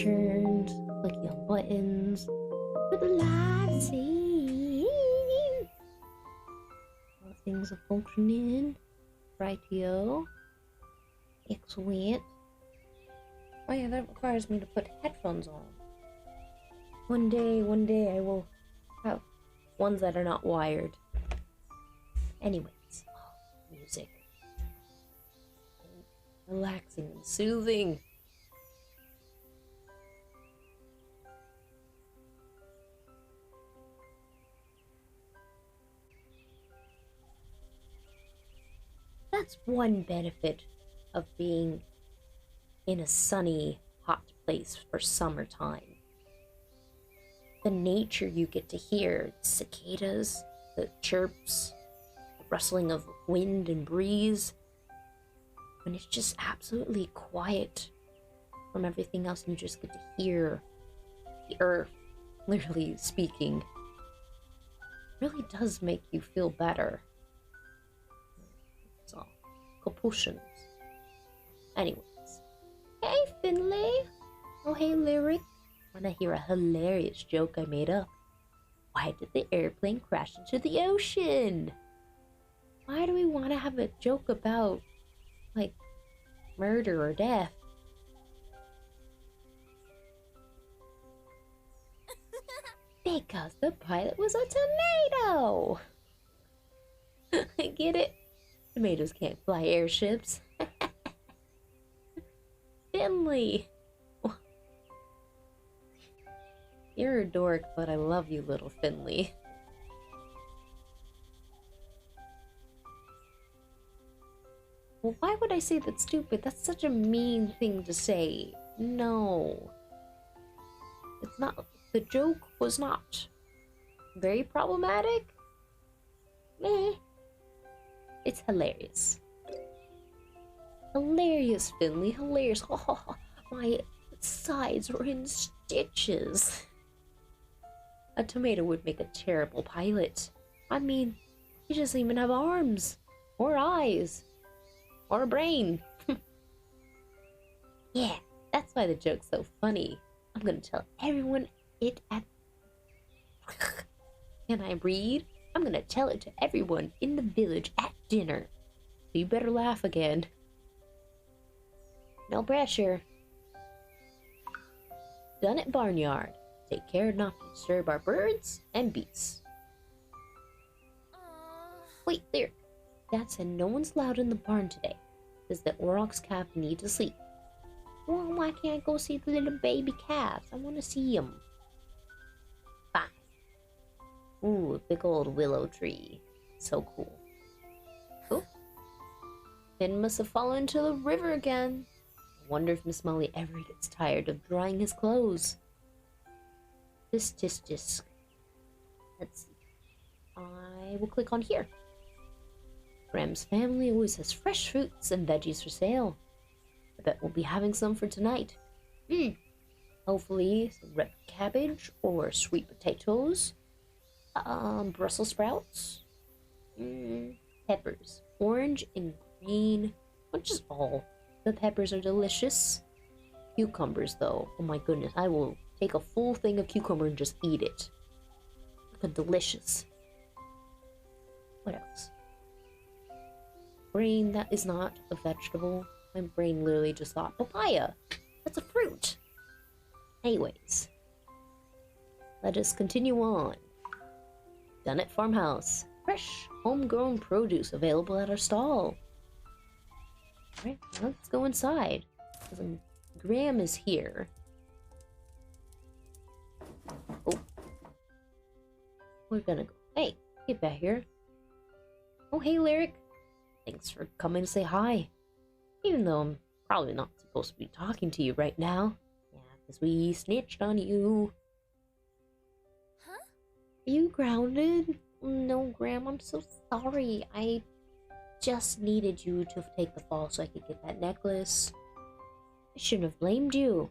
S1: lanterns, clicking on buttons, with the lights see. All things are functioning. Rightio. Excellent. Oh yeah, that requires me to put headphones on. One day I will have ones that are not wired. Anyways, music. Relaxing and soothing. That's one benefit of being in a sunny, hot place for summertime. The nature you get to hear, the cicadas, the chirps, the rustling of wind and breeze, when it's just absolutely quiet from everything else and you just get to hear the earth, literally speaking, really does make you feel better. So, compulsions. Anyways. Hey, Finley! Oh, hey, Lyric. Wanna hear a hilarious joke I made up? Why did the airplane crash into the ocean? Why do we want to have a joke about, like, murder or death? Because the pilot was a tomato! I get it. Tomatoes can't fly airships. Finley! You're a dork, but I love you, little Finley. Well, why would I say that's stupid? That's such a mean thing to say. No. It's not. The joke was not very problematic. Meh. It's hilarious. Hilarious, Finley. Hilarious. Oh, my sides are in stitches. A tomato would make a terrible pilot. I mean, he doesn't even have arms, or eyes, or a brain. Yeah, that's why the joke's so funny. I'm gonna tell everyone it at... Can I read? I'm gonna tell it to everyone in the village at dinner. So you better laugh again. No pressure. Done at barnyard. Take care not to disturb our birds and beasts. Wait, there. Dad said no one's allowed in the barn today. Says the Aurochs calf need to sleep. Well, why can't I go see the little baby calves? I want to see them. Fine. Ooh, a big old willow tree. So cool. Oh. Finn must have fallen into the river again. I wonder if Miss Molly ever gets tired of drying his clothes. Tisk. Let's see. I will click on here. Graham's family always has fresh fruits and veggies for sale. I bet we'll be having some for tonight. Hopefully some red cabbage or sweet potatoes. Brussels sprouts. Peppers. Orange and green. Not just all. The peppers are delicious. Cucumbers though. Oh my goodness. I will take a full thing of cucumber and just eat it. Look, delicious. What else? Brain, that is not a vegetable. My brain literally just thought papaya. That's a fruit. Anyways. Let us continue on. Done at farmhouse. Fresh, homegrown produce available at our stall. Alright, let's go inside. Graham is here. Oh. We're gonna go. Hey, get back here. Oh, hey, Lyric. Thanks for coming to say hi. Even though I'm probably not supposed to be talking to you right now. Yeah, because we snitched on you.
S3: Huh?
S1: Are you grounded? No, Graham, I'm so sorry. I just needed you to take the fall so I could get that necklace. I shouldn't have blamed you.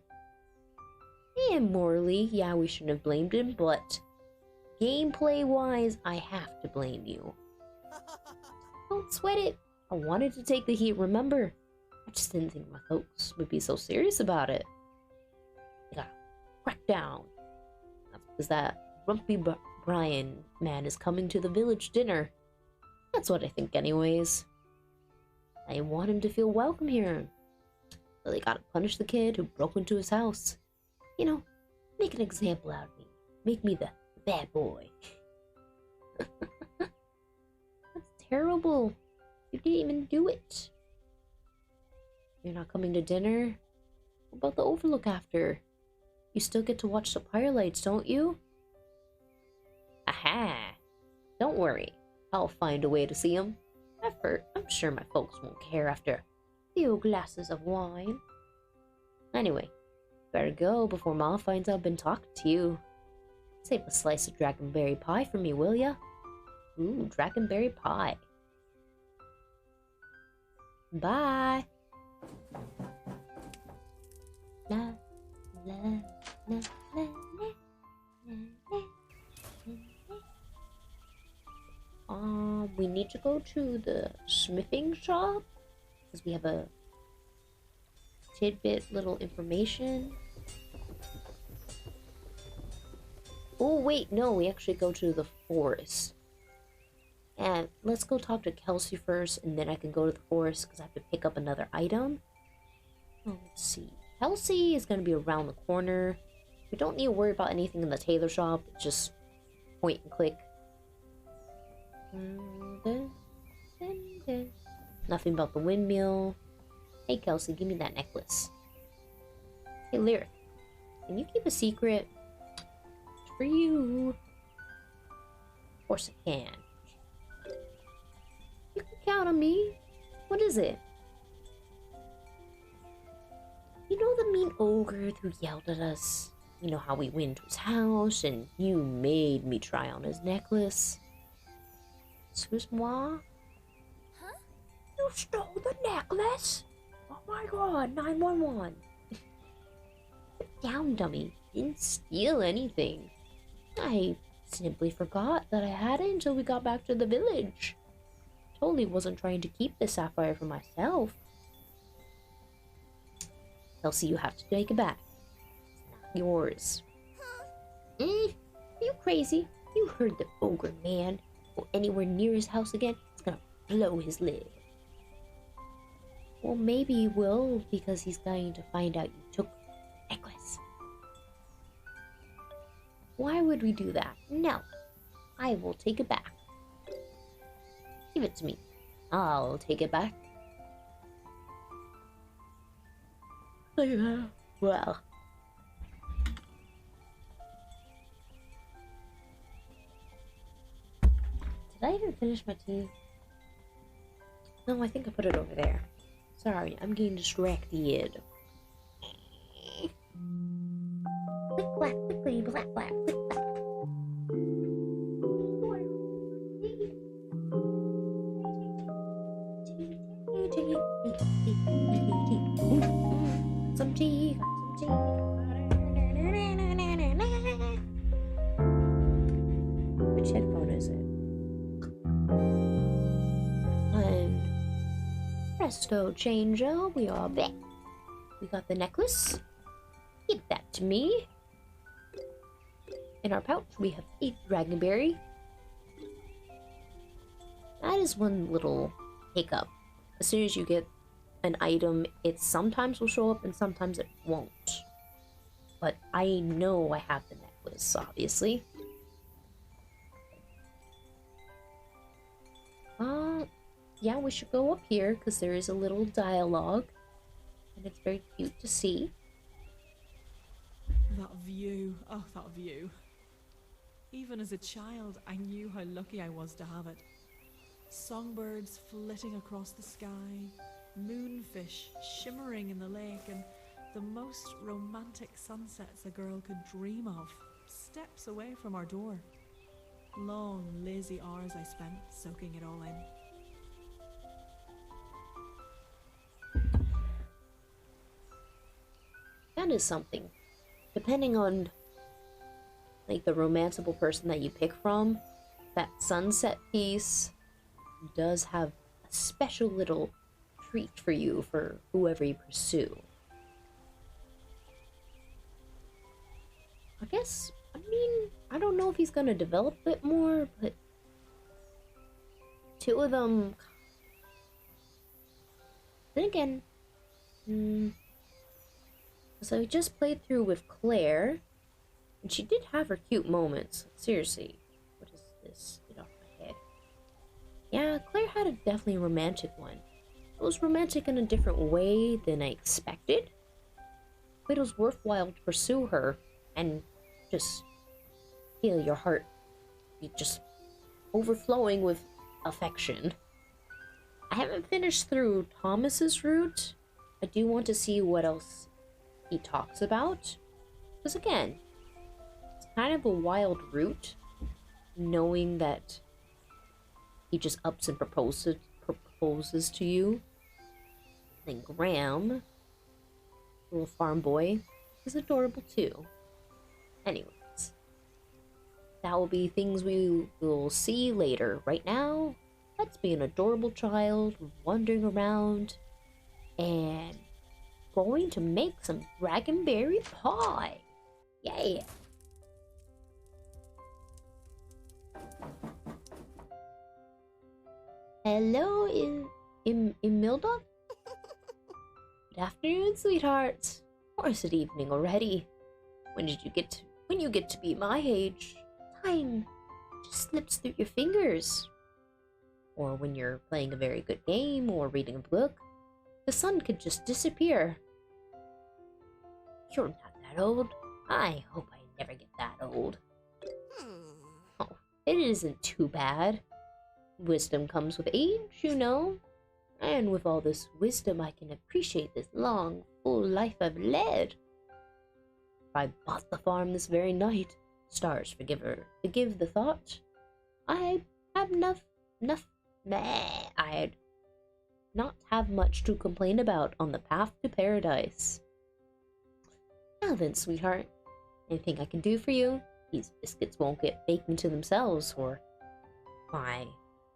S1: And morally, yeah, we shouldn't have blamed him, but gameplay-wise, I have to blame you. Don't sweat it. I wanted to take the heat, remember? I just didn't think my folks would be so serious about it. They got down. That's because that Grumpy Brian man is coming to the village dinner. That's what I think anyways. I want him to feel welcome here. So they gotta punish the kid who broke into his house. You know, make an example out of me. Make me the bad boy. That's terrible. You didn't even do it. You're not coming to dinner? What about the Overlook after? You still get to watch the firelights, don't you? Aha! Don't worry. I'll find a way to see them. I'm sure my folks won't care after a few glasses of wine. Anyway, better go before Ma finds out I've been talking to you. Save a slice of dragonberry pie for me, will ya? Ooh, dragonberry pie. Bye! La, la, la, la, la, la, we need to go to the smithing shop because we have a tidbit little information. Oh wait, no, we actually go to the forest. And let's go talk to Kelsey first, and then I can go to the forest because I have to pick up another item. Oh, let's see. Kelsey is going to be around the corner. We don't need to worry about anything in the tailor shop. It's just point and click. Nothing about the windmill. Hey Kelsey, give me that necklace. Hey Lyric, can you keep a secret? It's for you. Of course I can. You can count on me. What is it? You know the mean ogre who yelled at us? You know how we went to his house and you made me try on his necklace? Excuse-moi?
S3: Huh?
S1: You stole the necklace? Oh my god, 911. Sit down, dummy. Didn't steal anything. I simply forgot that I had it until we got back to the village. Totally wasn't trying to keep the sapphire for myself. Kelsey, you have to take it back. It's not yours. Are you crazy? You heard the ogre man. Go anywhere near his house again, it's gonna blow his lid. Well, maybe he will, because he's going to find out you took the necklace. Why would we do that? No. I will take it back. Give it to me. I'll take it back. Well. Did I even finish my tea? No, I think I put it over there. Sorry, I'm getting distracted. Click, clack, clickly, black, black, click, clack. Some tea, got some tea. Which headphone is it? And presto changeo, we are back. We got the necklace. Give that to me. In our pouch, we have 8 dragonberry. That is one little hiccup. As soon as you get an item, it sometimes will show up and sometimes it won't. But I know I have the necklace, obviously. Yeah, we should go up here because there is a little dialogue and it's very cute to see.
S2: That view. Oh, that view. Even as a child, I knew how lucky I was to have it. Songbirds flitting across the sky, moonfish shimmering in the lake, and the most romantic sunsets a girl could dream of, steps away from our door. Long, lazy hours I spent soaking it all in.
S1: That is something. Depending on like the romanceable person that you pick from, that sunset piece does have a special little treat for you for whoever you pursue. I guess, I mean, I don't know if he's gonna develop it more, but two of them. Then again, so I just played through with Claire, and she did have her cute moments. Seriously, what is this? Get off my head. Yeah, Claire had a definitely romantic one. It was romantic in a different way than I expected, but it was worthwhile to pursue her and just feel your heart be just overflowing with affection. I haven't finished through Thomas's route. I do want to see what else he talks about, because again, it's kind of a wild route, knowing that he just ups and proposes to you. And Graham, little farm boy, is adorable too. Anyways, that will be things we will see later. Right now, let's be an adorable child wandering around and going to make some dragonberry pie. Yeah. Hello, Imelda? Good afternoon, sweetheart. Or is it evening already? When you get to be my age, time just slips through your fingers. Or when you're playing a very good game or reading a book, the sun could just disappear. You're not that old. I hope I never get that old. Oh, it isn't too bad. Wisdom comes with age, you know. And with all this wisdom, I can appreciate this long, full life I've led. If I bought the farm this very night, stars forgive the thought, I'd not have much to complain about on the path to paradise. Now then, sweetheart, anything I can do for you? These biscuits won't get baked into themselves, or my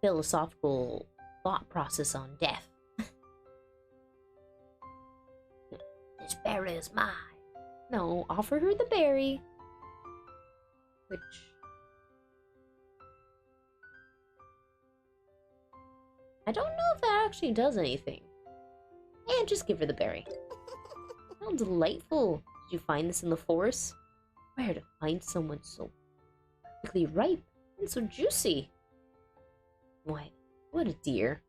S1: philosophical thought process on death. This berry is mine. No, offer her the berry. Which... I don't know if that actually does anything. And just give her the berry. Sounds delightful. Did you find this in the forest? Where to find someone so perfectly ripe and so juicy? Why, what a dear.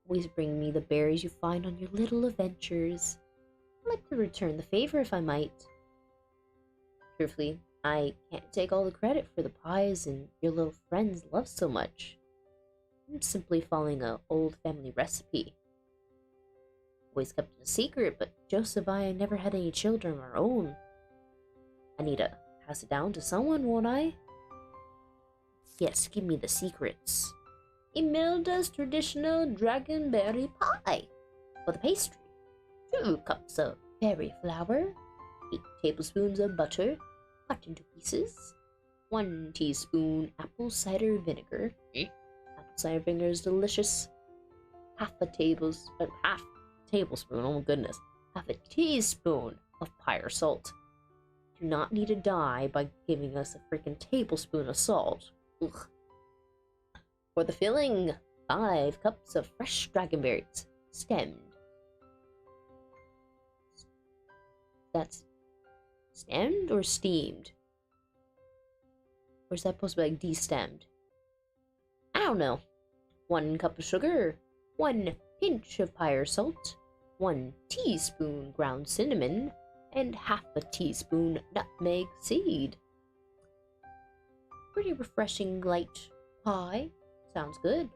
S1: Always bring me the berries you find on your little adventures. I'd like to return the favor if I might. Truthfully, I can't take all the credit for the pies and your little friends love so much. I'm simply following an old family recipe. Always kept it a secret, but Joseph and I never had any children of our own. I need to pass it down to someone, won't I? Yes, give me the secrets. Imelda's traditional dragonberry pie. For the pastry, 2 cups of berry flour, 8 tablespoons of butter, cut into pieces, 1 teaspoon apple cider vinegar. Apple cider vinegar is delicious. Half tablespoon, oh my goodness, half a teaspoon of pyre salt. Do not need to die by giving us a freaking tablespoon of salt. Ugh. For the filling, 5 cups of fresh dragonberries, stemmed. That's stemmed or steamed? Or is that supposed to be like destemmed? I don't know. 1 cup of sugar, 1 pinch of pyre salt, 1 teaspoon ground cinnamon, and half a teaspoon nutmeg seed. Pretty refreshing light pie. Sounds good.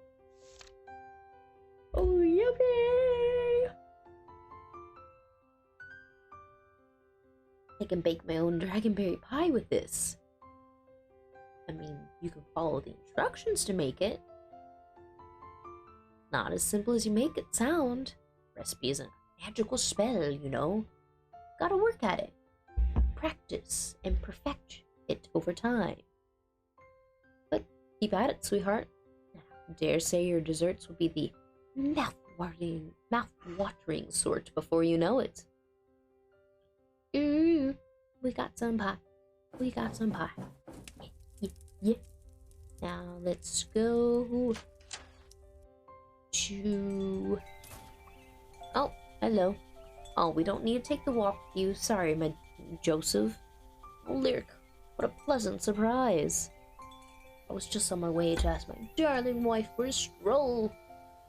S1: Oh, yummy! I can bake my own dragonberry pie with this. I mean, you can follow the instructions to make it. Not as simple as you make it sound. Recipe isn't a magical spell, you know. Gotta work at it. Practice and perfect it over time. But keep at it, sweetheart. I dare say your desserts will be the mouth-watering sort before you know it. We got some pie. We got some pie. Yeah, yeah. Now let's go to... Oh, hello. Oh, we don't need to take the walk with you. Sorry, my Joseph. Oh, Lyric, what a pleasant surprise. I was just on my way to ask my darling wife for a stroll.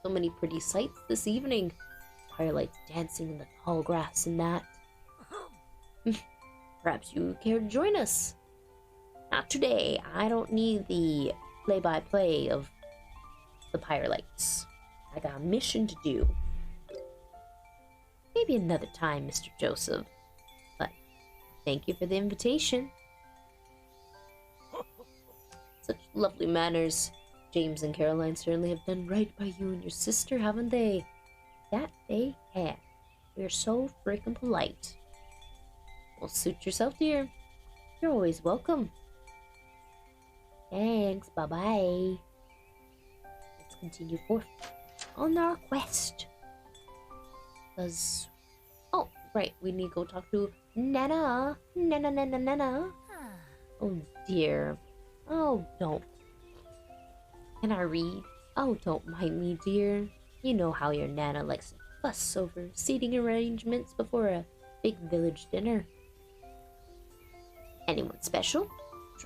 S1: So many pretty sights this evening. Firelights dancing in the tall grass and that. Perhaps you care to join us? Not today. I don't need the play-by-play of the Firelights. I got a mission to do. Maybe another time, Mr. Joseph. But thank you for the invitation. Such lovely manners. James and Caroline certainly have done right by you and your sister, haven't they? That they have. We're so freaking polite. Well, suit yourself, dear. You're always welcome. Thanks, bye-bye. Let's continue forth on our quest. Oh, right, we need to go talk to Nana. Nana.
S3: Huh.
S1: Oh, dear. Oh, don't. Can I read? Oh, don't mind me, dear. You know how your Nana likes to fuss over seating arrangements before a big village dinner. Anyone special?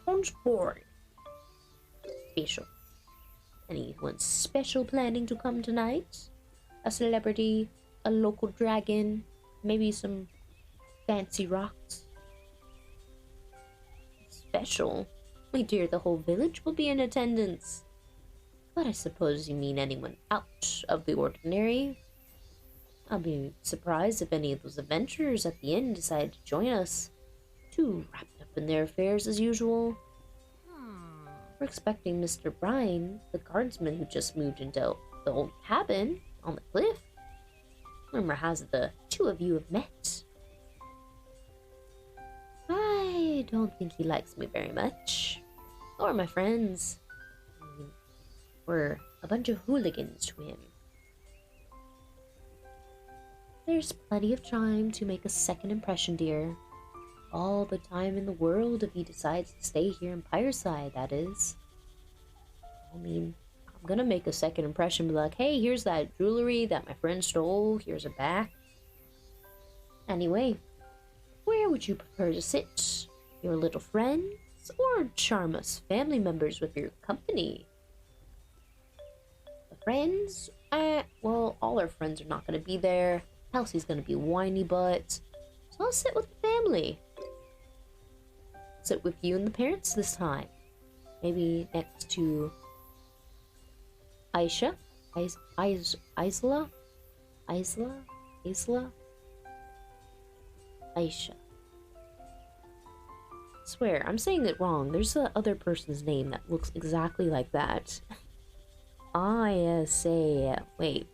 S1: Sounds boring. Special. Anyone special planning to come tonight? A celebrity? A local dragon? Maybe some fancy rocks? Special? My dear, the whole village will be in attendance. But I suppose you mean anyone out of the ordinary. I'll be surprised if any of those adventurers at the inn decide to join us. Too wrapped up in their affairs as usual. We're expecting Mr. Brine, the guardsman who just moved into the old cabin on the cliff. Rumor has it the two of you have met. I don't think he likes me very much. Or my friends. We're a bunch of hooligans to him. There's plenty of time to make a second impression, dear. All the time in the world if he decides to stay here in Pyreside, that is. I mean, I'm gonna make a second impression, be like, hey, here's that jewelry that my friend stole, here's it back. Anyway, where would you prefer to sit? Your little friends, or charm us family members with your company? The friends? Well, all our friends are not gonna be there. Kelsey's gonna be whiny butt. So I'll sit with the family. Sit with you and the parents this time. Maybe next to Aisha? Isla? Aisha. Swear, I'm saying it wrong. There's the other person's name that looks exactly like that. ISA. Wait.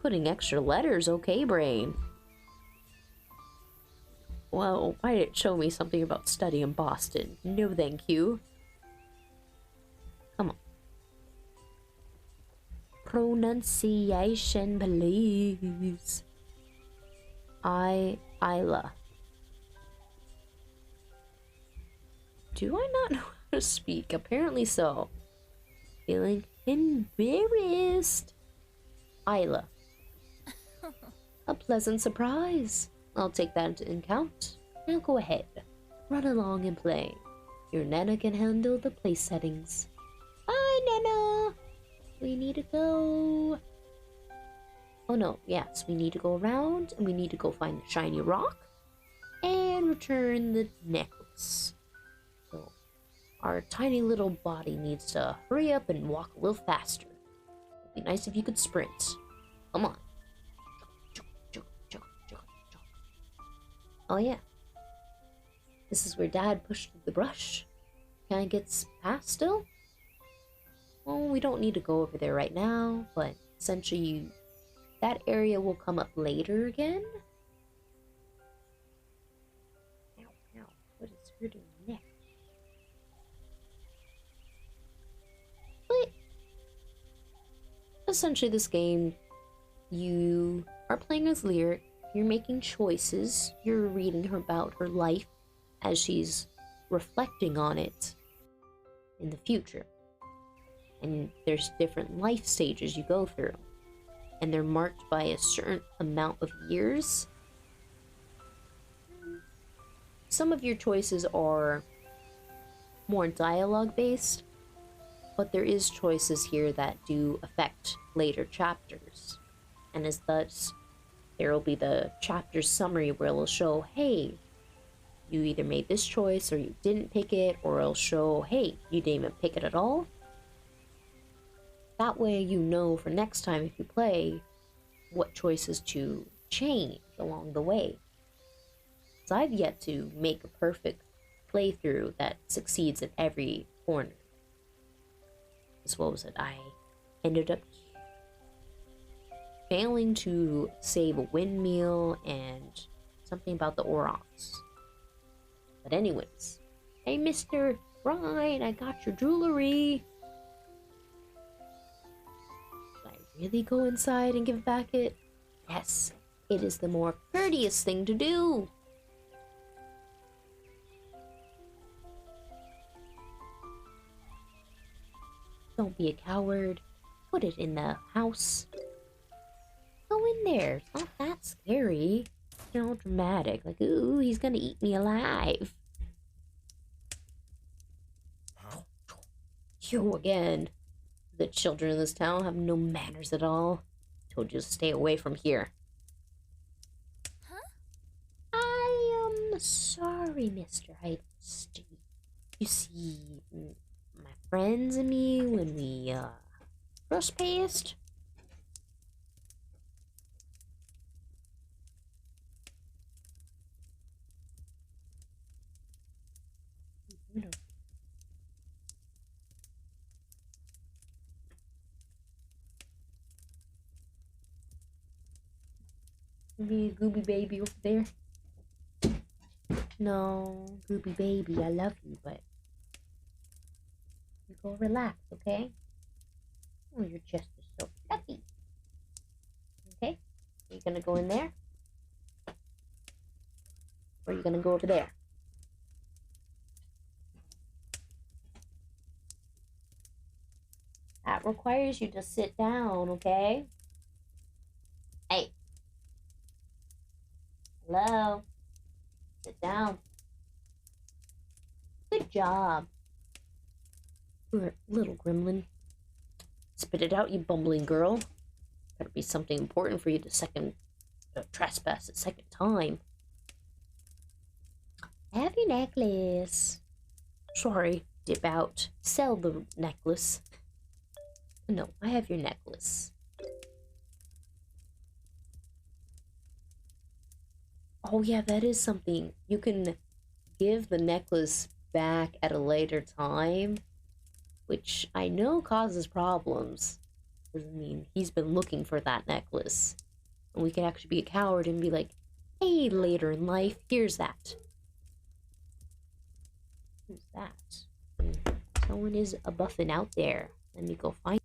S1: Putting extra letters, okay, brain. Well, why did it show me something about study in Boston? No, thank you. Come on. Pronunciation, please. Isla. Do I not know how to speak? Apparently so. Feeling embarrassed. Isla. A pleasant surprise. I'll take that into account. Now go ahead. Run along and play. Your Nana can handle the place settings. Bye, Nana! We need to go... Oh no, yes, we need to go around and we need to go find the shiny rock and return the necklace. So our tiny little body needs to hurry up and walk a little faster. It'd be nice if you could sprint. Come on. Oh yeah. This is where Dad pushed through the brush. Can I get past still? Well, we don't need to go over there right now, but essentially that area will come up later again. Ow, what is hurting my neck? But essentially this game, you are playing as Lyric. You're making choices. You're reading her about her life as she's reflecting on it in the future. And there's different life stages you go through, and they're marked by a certain amount of years. Some of your choices are more dialogue based, but there is choices here that do affect later chapters. And as such, there will be the chapter summary where it'll show, hey, you either made this choice or you didn't pick it, or it'll show, hey, you didn't even pick it at all. That way you know for next time if you play what choices to change along the way. So I've yet to make a perfect playthrough that succeeds in every corner. So what was it? I ended up failing to save a windmill and something about the Aurochs. But anyways, hey Mr. Ryan, I got your jewelry. Should I really go inside and give back it? Yes, it is the more courteous thing to do. Don't be a coward. Put it in the house. Go in there. It's not that scary. You know, dramatic. Like, ooh, he's gonna eat me alive. You again. The children in this town have no manners at all. Told you to stay away from here.
S3: Huh?
S1: I am sorry, Mr. Heidstein. You see, my friends and me, when we, first passed, you know, me, Gooby baby over there. No, Gooby baby, I love you, but you go relax, okay? Oh, your chest is so fluffy. Okay, are you gonna go in there? Or are you gonna go over there? That requires you to sit down, okay? Hey. Hello? Sit down. Good job. You're a little gremlin. Spit it out, you bumbling girl. Better be something important for you to trespass a second time. Have your necklace. Sorry, dip out. Sell the necklace. No, I have your necklace. Oh yeah, that is something. You can give the necklace back at a later time, which I know causes problems. Because, I mean, he's been looking for that necklace. And we can actually be a coward and be like, hey, later in life, here's that. Who's that? Someone is a buffing out there. Let me go find.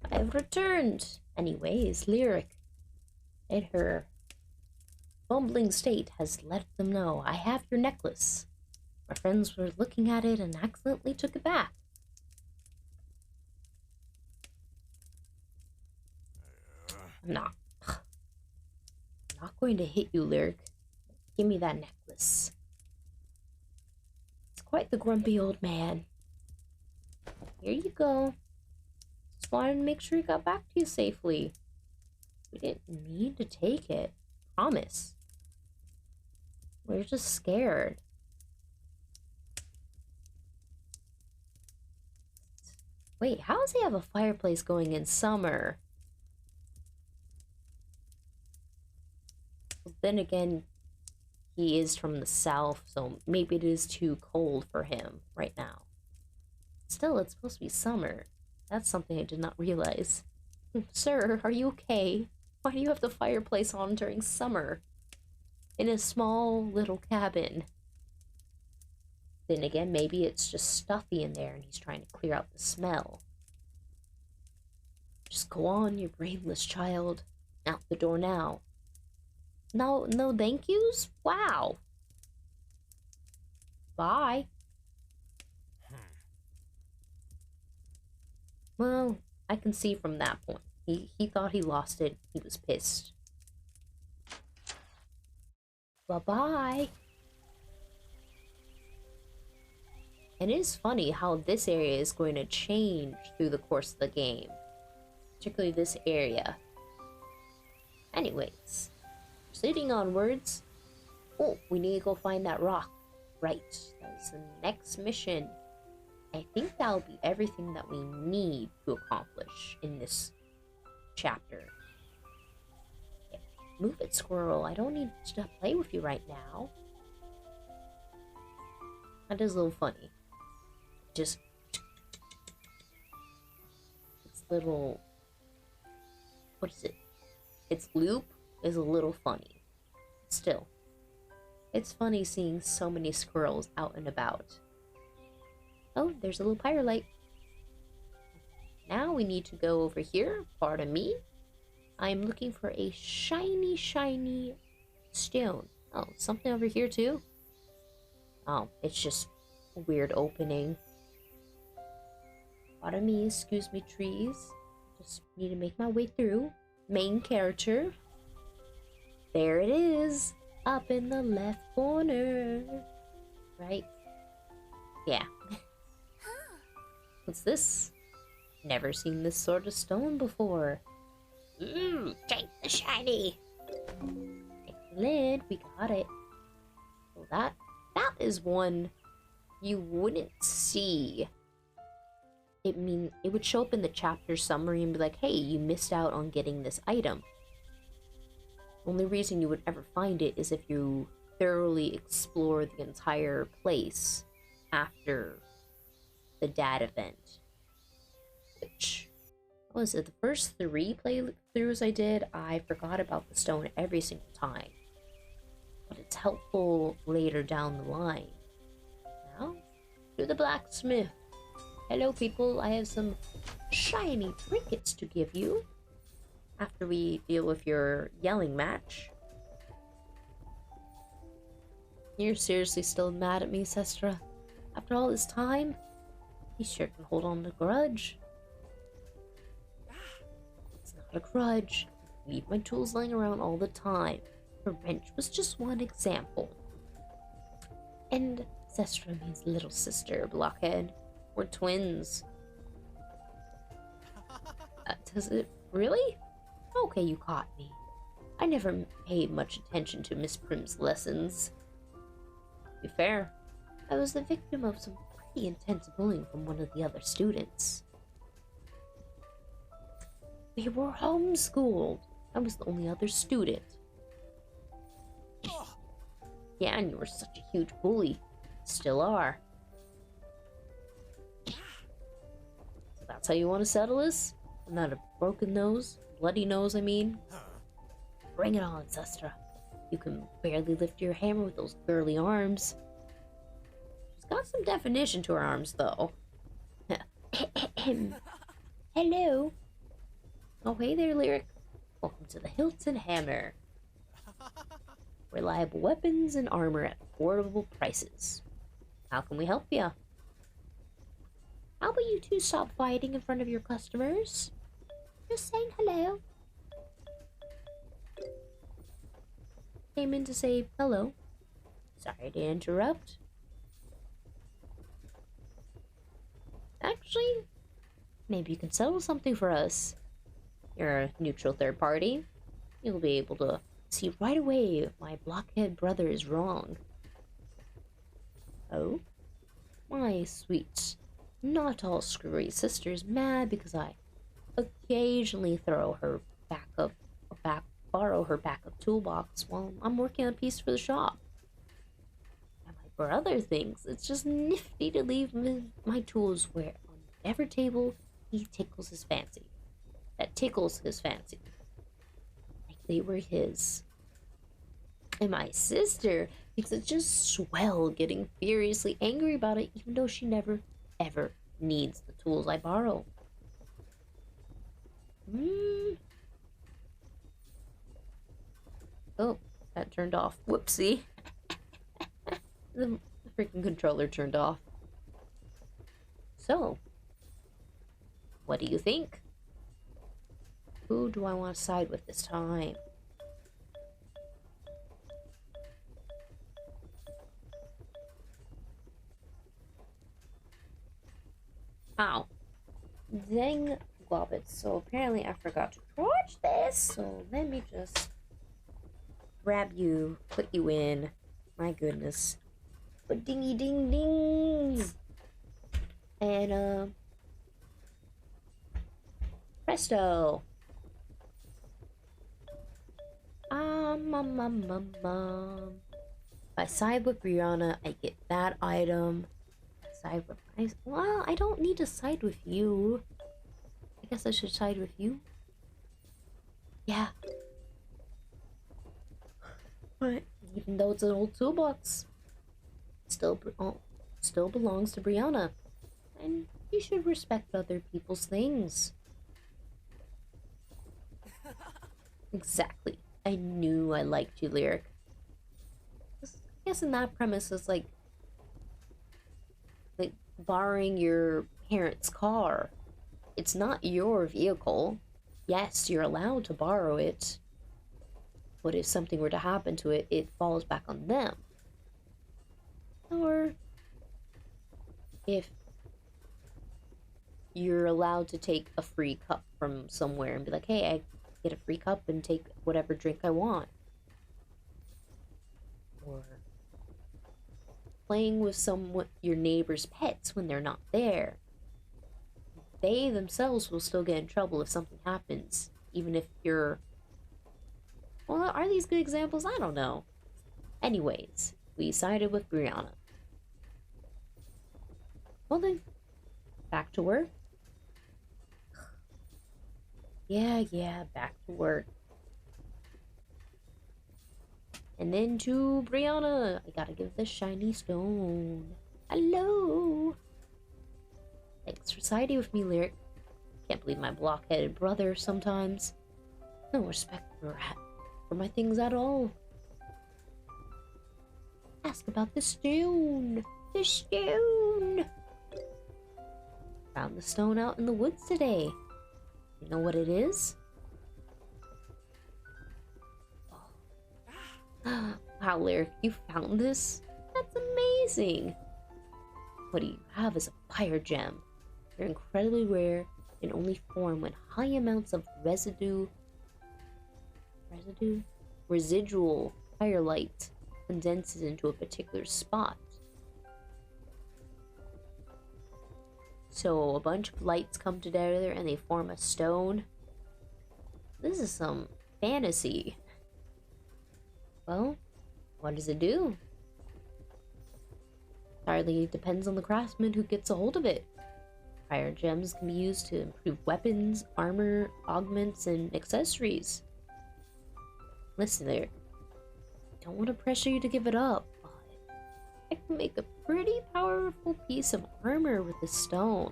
S1: I've returned. Anyways, Lyric. Let her bumbling state has let them know I have your necklace. My friends were looking at it and accidentally took it back. I'm not going to hit you, Lyric. Give me that necklace. It's quite the grumpy old man. Here you go. Just wanted to make sure he got back to you safely. We didn't need to take it. Promise. We're just scared. Wait, how does he have a fireplace going in summer? Then again, he is from the south, so maybe it is too cold for him right now. Still, it's supposed to be summer. That's something I did not realize. Sir, are you okay? Why do you have the fireplace on during summer? In a small little cabin. Then again, maybe it's just stuffy in there and he's trying to clear out the smell. Just go on, you brainless child. Out the door now. No thank yous? Wow. Bye. Well, I can see from that point. He thought he lost it. He was pissed. Bye-bye. And it is funny how this area is going to change through the course of the game. Particularly this area. Anyways. Proceeding onwards. Oh, we need to go find that rock. Right. That's the next mission. I think that'll be everything that we need to accomplish in this chapter. Yeah. Move it, squirrel. I don't need to play with you right now. That is a little funny. Just... Its little... What is it? Its loop is a little funny. Still. It's funny seeing so many squirrels out and about. Oh, there's a little pyrolite. Now we need to go over here. Pardon me. I'm looking for a shiny stone. Oh, something over here too? Oh, it's just a weird opening. Pardon me, excuse me, trees. Just need to make my way through. Main character. There it is. Up in the left corner. Right? Yeah. What's this? Never seen this sort of stone before. Take the shiny. Excellent, we got it. So that is one you wouldn't see. It would show up in the chapter summary and be like, hey, you missed out on getting this item. Only reason you would ever find it is if you thoroughly explore the entire place after the dad event. Which, what was it, the first 3 playthroughs I did, I forgot about the stone every single time. But it's helpful later down the line. Now, to the blacksmith. Hello people, I have some shiny trinkets to give you. After we deal with your yelling match. You're seriously still mad at me, Sestra? After all this time? He sure can hold on to a grudge. It's not a grudge. I leave my tools lying around all the time. The wrench was just one example. And Sestra means little sister, Blockhead. We're twins. Does it really? Okay, you caught me. I never paid much attention to Miss Prim's lessons. To be fair, I was the victim of some pretty intense bullying from one of the other students. We were homeschooled. I was the only other student. Yeah, and you were such a huge bully. Still are. So that's how you want to settle this? Not a broken nose? Bloody nose, I mean. Bring it on, Sestra. You can barely lift your hammer with those girly arms. She's got some definition to her arms, though. Hello. Oh, hey there, Lyric. Welcome to the Hilton Hammer. reliable weapons and armor at affordable prices. How can we help you? How about you two stop fighting in front of your customers? Just saying hello. Came in to say hello. Sorry to interrupt. Actually, maybe you can settle something for us. You're a neutral third party. You'll be able to see right away if my blockhead brother is wrong. Oh? My sweet, not all screwy sister's mad because I occasionally borrow her backup toolbox while I'm working on a piece for the shop. And my brother thinks it's just nifty to leave my tools where on whatever table he tickles his fancy. That tickles his fancy. Like they were his. And my sister thinks it's just swell getting furiously angry about it, even though she never, ever needs the tools I borrow. Oh, that turned off. Whoopsie. The freaking controller turned off. So, what do you think? Who do I want to side with this time? Ow. Dang globbits. So apparently I forgot to charge this. So let me just grab you, put you in. My goodness. But dingy ding dings. And presto. If I side with Brianna, I get that item. Side with well, I don't need to side with you. I guess I should side with you. Yeah. But even though it's an old toolbox, it still belongs to Brianna. And you should respect other people's things. Exactly. I knew I liked you, Lyric. I guess in that premise is like borrowing your parents' car. It's not your vehicle. Yes, you're allowed to borrow it. But if something were to happen to it, it falls back on them. Or if you're allowed to take a free cup from somewhere and be like, hey, I get a free cup and take whatever drink I want. Or playing with your neighbor's pets when they're not there. They themselves will still get in trouble if something happens, even if you're... Well, are these good examples? I don't know. Anyways, we sided with Brianna. Well then, back to work. Yeah, back to work. And then to Brianna. I gotta give the shiny stone. Hello. Thanks for siding with me, Lyric. Can't believe my blockheaded brother sometimes. No respect for my things at all. Ask about the stone. The stone. Found the stone out in the woods today. You know what it is? Wow, Lyric, you found this? That's amazing! What do you have is a fire gem. They're incredibly rare and only form when high amounts of residual firelight condenses into a particular spot. So a bunch of lights come together and they form a stone. This is some fantasy. Well, what does it do? Entirely depends on the craftsman who gets a hold of it. Fire gems can be used to improve weapons, armor, augments, and accessories. Listen there. I don't want to pressure you to give it up, but I can make a pretty powerful piece of armor with this stone.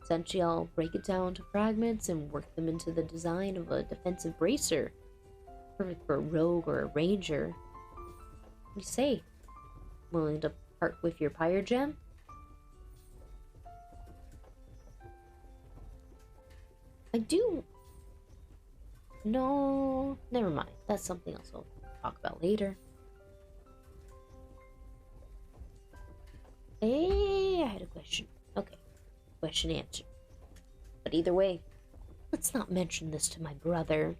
S1: Essentially, I'll break it down to fragments and work them into the design of a defensive bracer. Perfect for a rogue or a ranger. What do you say? Willing to part with your pyre gem? I do. No, never mind. That's something else I'll talk about later. Hey, I had a question. Okay, question answered. But either way, let's not mention this to my brother.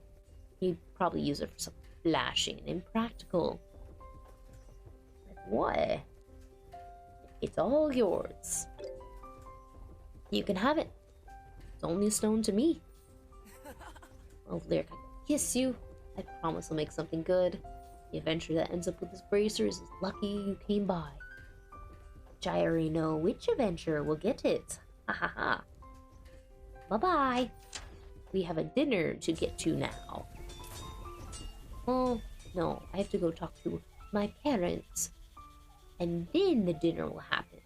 S1: He'd probably use it for something flashing and impractical. Like what? It's all yours. You can have it. It's only a stone to me. Oh, Lyric, I can kiss you. I promise I'll make something good. The adventurer that ends up with his bracers is lucky you came by. Which I already know which adventurer will get it. Ha ha ha. Bye-bye. We have a dinner to get to now. Oh, no, I have to go talk to my parents. And then the dinner will happen.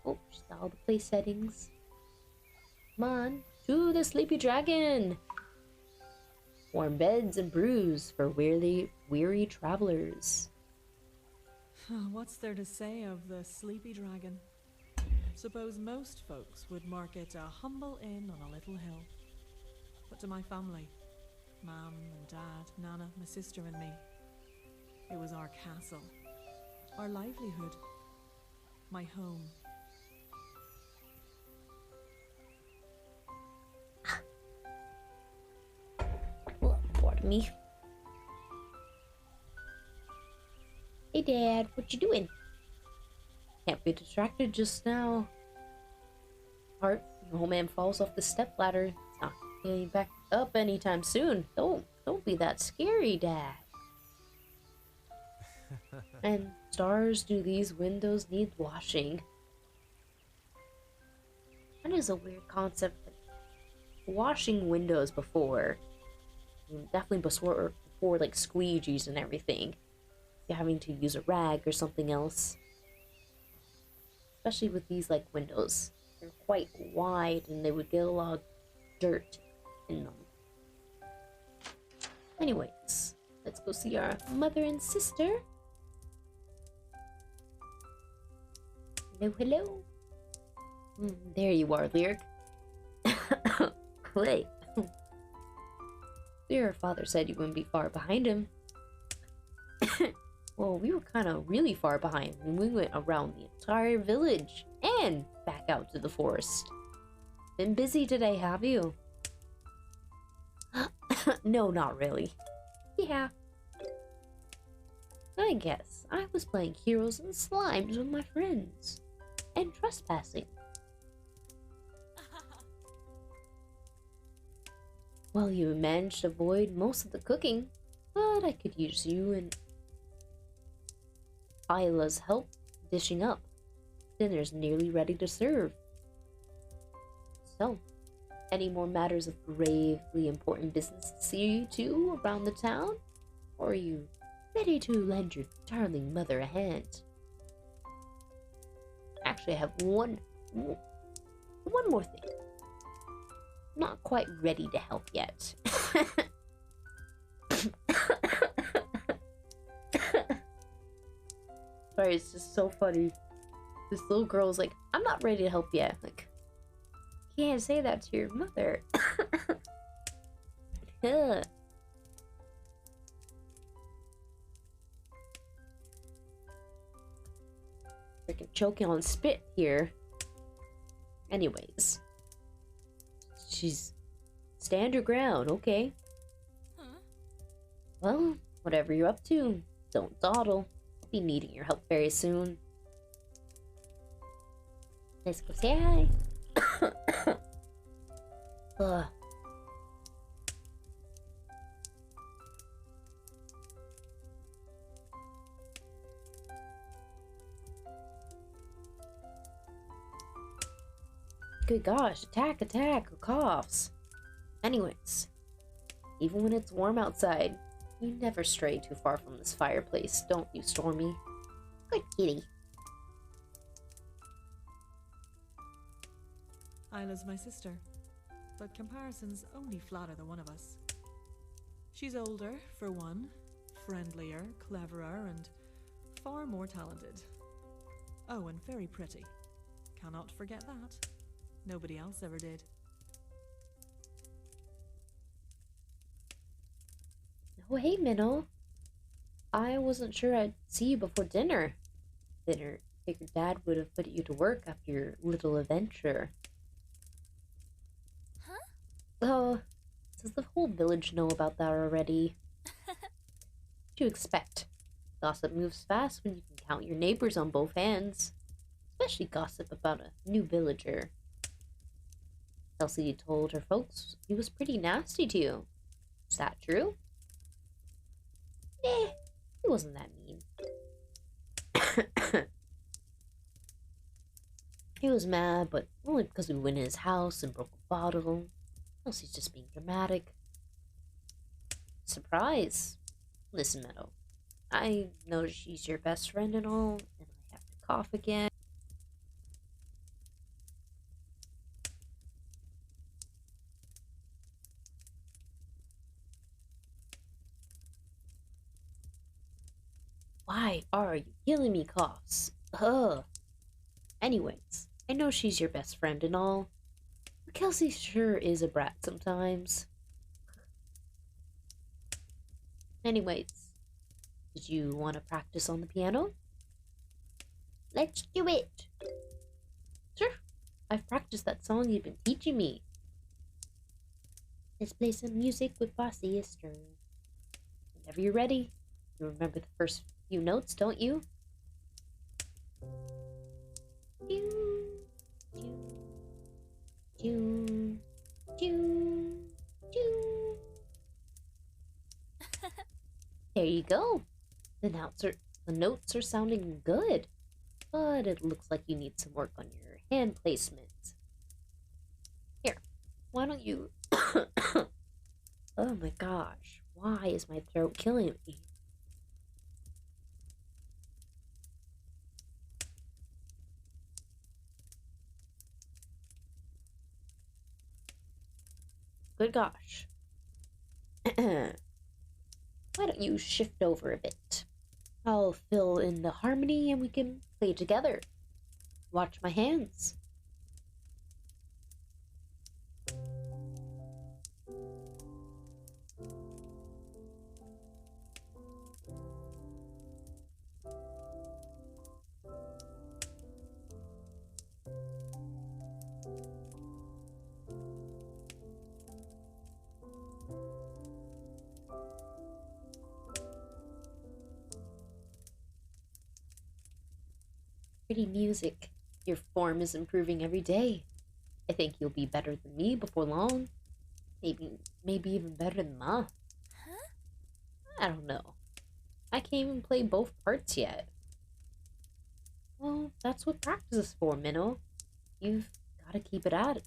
S1: Oh, just all the place settings. Come on, to the Sleepy Dragon! Warm beds and brews for weary travelers.
S2: What's there to say of the Sleepy Dragon? Suppose most folks would mark it a humble inn on a little hill. But to my family, Mum and Dad, Nana, my sister and me, it was our castle, our livelihood, my home.
S1: Pardon me. Hey Dad, what you doing? Can't be distracted just now. Hart, your old man falls off the stepladder. It's not getting back up anytime soon. Don't be that scary, Dad. And stars, do these windows need washing? That is a weird concept. Washing windows before. Definitely before like squeegees and everything. You're having to use a rag or something else. Especially with these like windows. They're quite wide and they would get a lot of dirt in them. Anyways, let's go see our mother and sister. Hello, hello. There you are, Lyric. Wait. Your father said you wouldn't be far behind him. Well, we were kind of really far behind when we went around the entire village and back out to the forest. Been busy today, have you? No, not really. Yeah. I guess I was playing heroes and slimes with my friends. And trespassing. Well, you managed to avoid most of the cooking, but I could use you and Isla's help dishing up. Dinner's nearly ready to serve. So, any more matters of gravely important business to see to around the town? Or are you ready to lend your darling mother a hand? Actually, I have one more thing. Not quite ready to help yet. Sorry, it's just so funny. This little girl's like, I'm not ready to help yet. Like, you can't say that to your mother. Freaking choking on spit here. Anyways. She's stand your ground, okay?
S3: Huh?
S1: Well, whatever you're up to, don't dawdle. I'll be needing your help very soon. Let's go say hi. Ugh. Good gosh, attack, or coughs. Anyways, even when it's warm outside, you never stray too far from this fireplace, don't you, Stormy? Good kitty.
S2: Isla's my sister, but comparisons only flatter the one of us. She's older, for one, friendlier, cleverer, and far more talented. Oh, and very pretty. Cannot forget that. Nobody else ever did.
S1: Oh, hey, Minnow. I wasn't sure I'd see you before dinner. Figured Dad would have put you to work after your little adventure.
S3: Huh?
S1: Oh, does the whole village know about that already? What do you expect? Gossip moves fast when you can count your neighbors on both hands. Especially gossip about a new villager. Kelsey told her folks he was pretty nasty to you. Is that true? Eh, he wasn't that mean. He was mad, but only because we went in his house and broke a bottle. Kelsey's just being dramatic. Surprise. Listen, Meadow. I know she's your best friend and all, and I have to cough again. Why are you killing me, coughs? Ugh. Anyways, I know she's your best friend and all, but Kelsey sure is a brat sometimes. Anyways, did you want to practice on the piano? Let's do it! Sure, I've practiced that song you've been teaching me. Let's play some music with Bossy Esther. Whenever you're ready, you remember the first few notes, don't you? There you go. The notes are sounding good, but it looks like you need some work on your hand placement. Here, why don't you... Oh my gosh, why is my throat killing me? Good gosh. Why don't you shift over a bit? I'll fill in the harmony and we can play together. Watch my hands. Pretty music. Your form is improving every day. I think you'll be better than me before long. Maybe even better than Ma.
S3: Huh?
S1: I don't know. I can't even play both parts yet. Well, that's what practice is for, Minnow. You've gotta keep at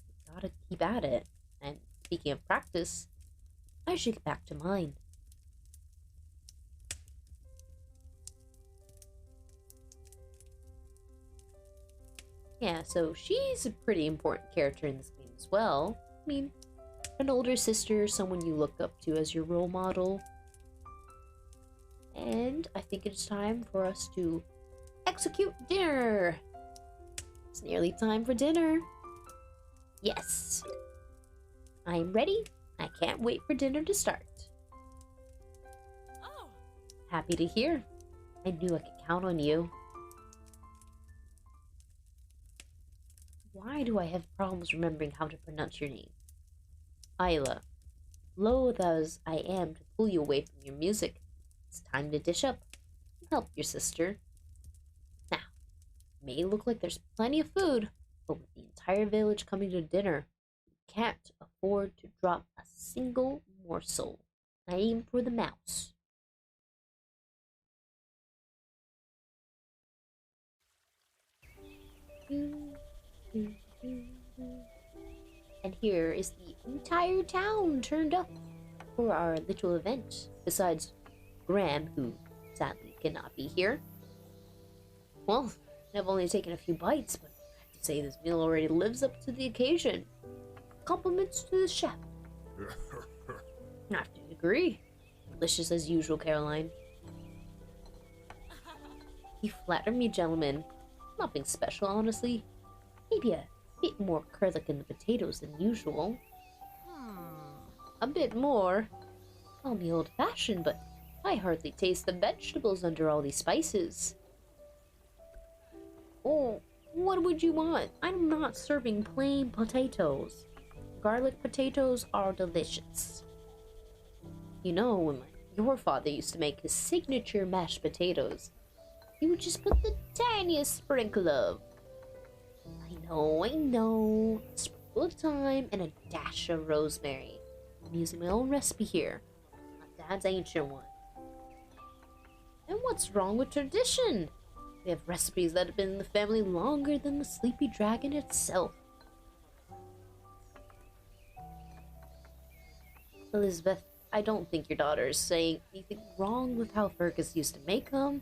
S1: it. And speaking of practice, I should get back to mine. Yeah, so she's a pretty important character in this game as well. I mean, an older sister, someone you look up to as your role model. And I think it's time for us to execute dinner. It's nearly time for dinner. Yes. I'm ready. I can't wait for dinner to start.
S3: Oh!
S1: Happy to hear. I knew I could count on you. Why do I have problems remembering how to pronounce your name? Isla. Loath as I am to pull you away from your music, it's time to dish up and help your sister. Now, it may look like there's plenty of food, but with the entire village coming to dinner, we can't afford to drop a single morsel. Aim for the mouse. And here is the entire town turned up for our little event, besides Graham, who sadly cannot be here. Well, I've only taken a few bites, but I have to say this meal already lives up to the occasion. Compliments to the chef. I have to agree. delicious as usual, Caroline. You flatter me, gentlemen. Nothing special, honestly. Maybe a bit more garlic in the potatoes than usual. A bit more. Call me old-fashioned, but I hardly taste the vegetables under all these spices. Oh, what would you want? I'm not serving plain potatoes. Garlic potatoes are delicious. You know, when your father used to make his signature mashed potatoes, he would just put the tiniest sprinkle of... I know. A sprinkle of thyme and a dash of rosemary. I'm using my own recipe here, not Dad's ancient one. And what's wrong with tradition? We have recipes that have been in the family longer than the sleepy dragon itself. Elizabeth, I don't think your daughter is saying anything wrong with how Fergus used to make them.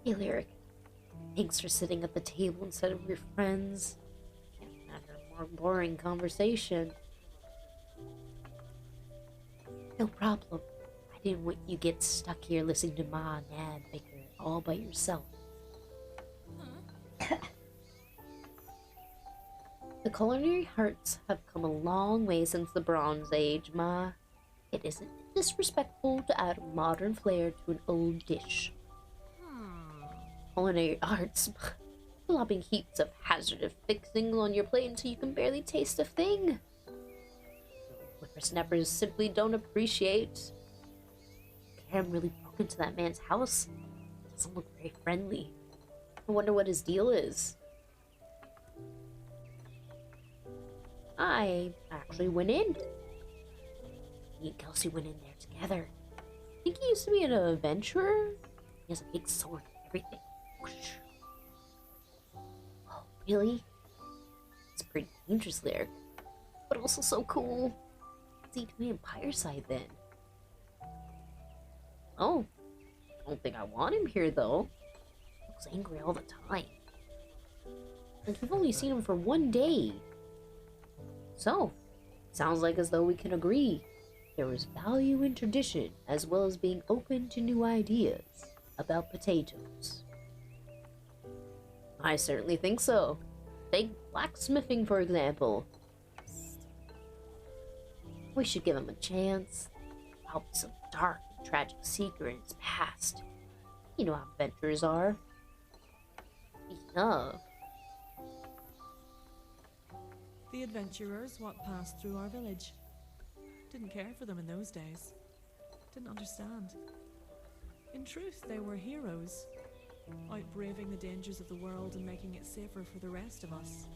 S1: Hey, Lyric. Thanks for sitting at the table instead of your friends. Can't imagine a more boring conversation. No problem. I didn't want you to get stuck here listening to Ma and Dad bicker all by yourself. The culinary arts have come a long way since the Bronze Age, Ma. It isn't disrespectful to add a modern flair to an old dish. Culinary arts, flopping heaps of hazardous fixings on your plate until you can barely taste a thing. Whippersnappers simply don't appreciate. Karen really broke into that man's house. Doesn't look very friendly. I wonder what his deal is. I actually went in. Me and Kelsey went in there together. I think he used to be an adventurer. He has a big sword and everything. Oh, really? It's pretty dangerous, Lyric. But also so cool. What's he doing in Fireside then? Oh, I don't think I want him here though. He looks angry all the time. And we've only seen him for one day. So, sounds like as though we can agree. There is value in tradition as well as being open to new ideas about potatoes. I certainly think so. Take blacksmithing, for example. We should give him a chance. Probably some dark and tragic secret in his past. You know how adventurers are. Speaking of...
S2: The adventurers what passed through our village. Didn't care for them in those days. Didn't understand. In truth, they were heroes, out braving the dangers of the world and making it safer for the rest of us.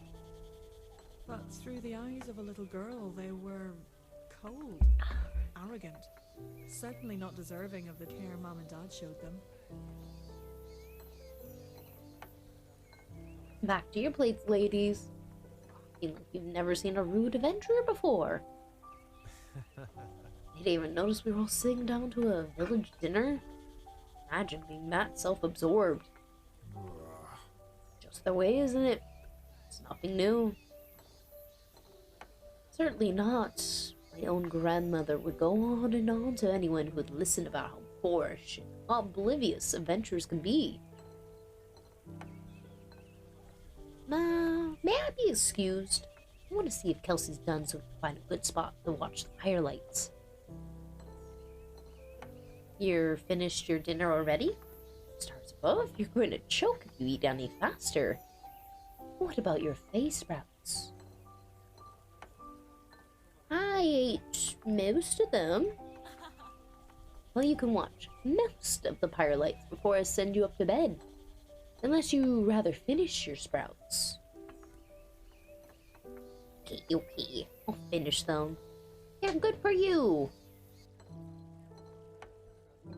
S2: But through the eyes of a little girl, they were cold, arrogant, certainly not deserving of the care Mom and Dad showed them.
S1: Back to your plates, ladies. Talking like you've never seen a rude adventurer before. They didn't even notice we were all sitting down to a village dinner. Imagine being that self-absorbed. Just their way, isn't it? It's nothing new. Certainly not. My own grandmother would go on and on to anyone who would listen about how boorish and oblivious adventurers can be. May I be excused? I want to see if Kelsey's done so we can find a good spot to watch the firelights. You're finished your dinner already? Stars above, you're going to choke if you eat any faster. What about your face sprouts? I ate most of them. Well, you can watch most of the firelights before I send you up to bed. Unless you rather finish your sprouts. Okay, I'll finish them. They're good for you.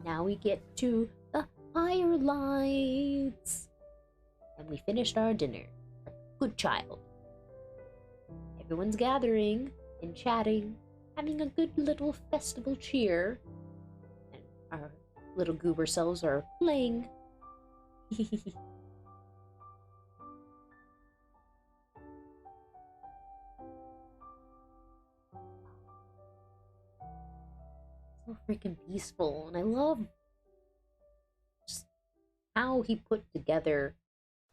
S1: Now we get to the firelights. And we finished our dinner. Good child. Everyone's gathering and chatting, having a good little festival cheer. And our little goober selves are playing. So freaking peaceful, and I love just how he put together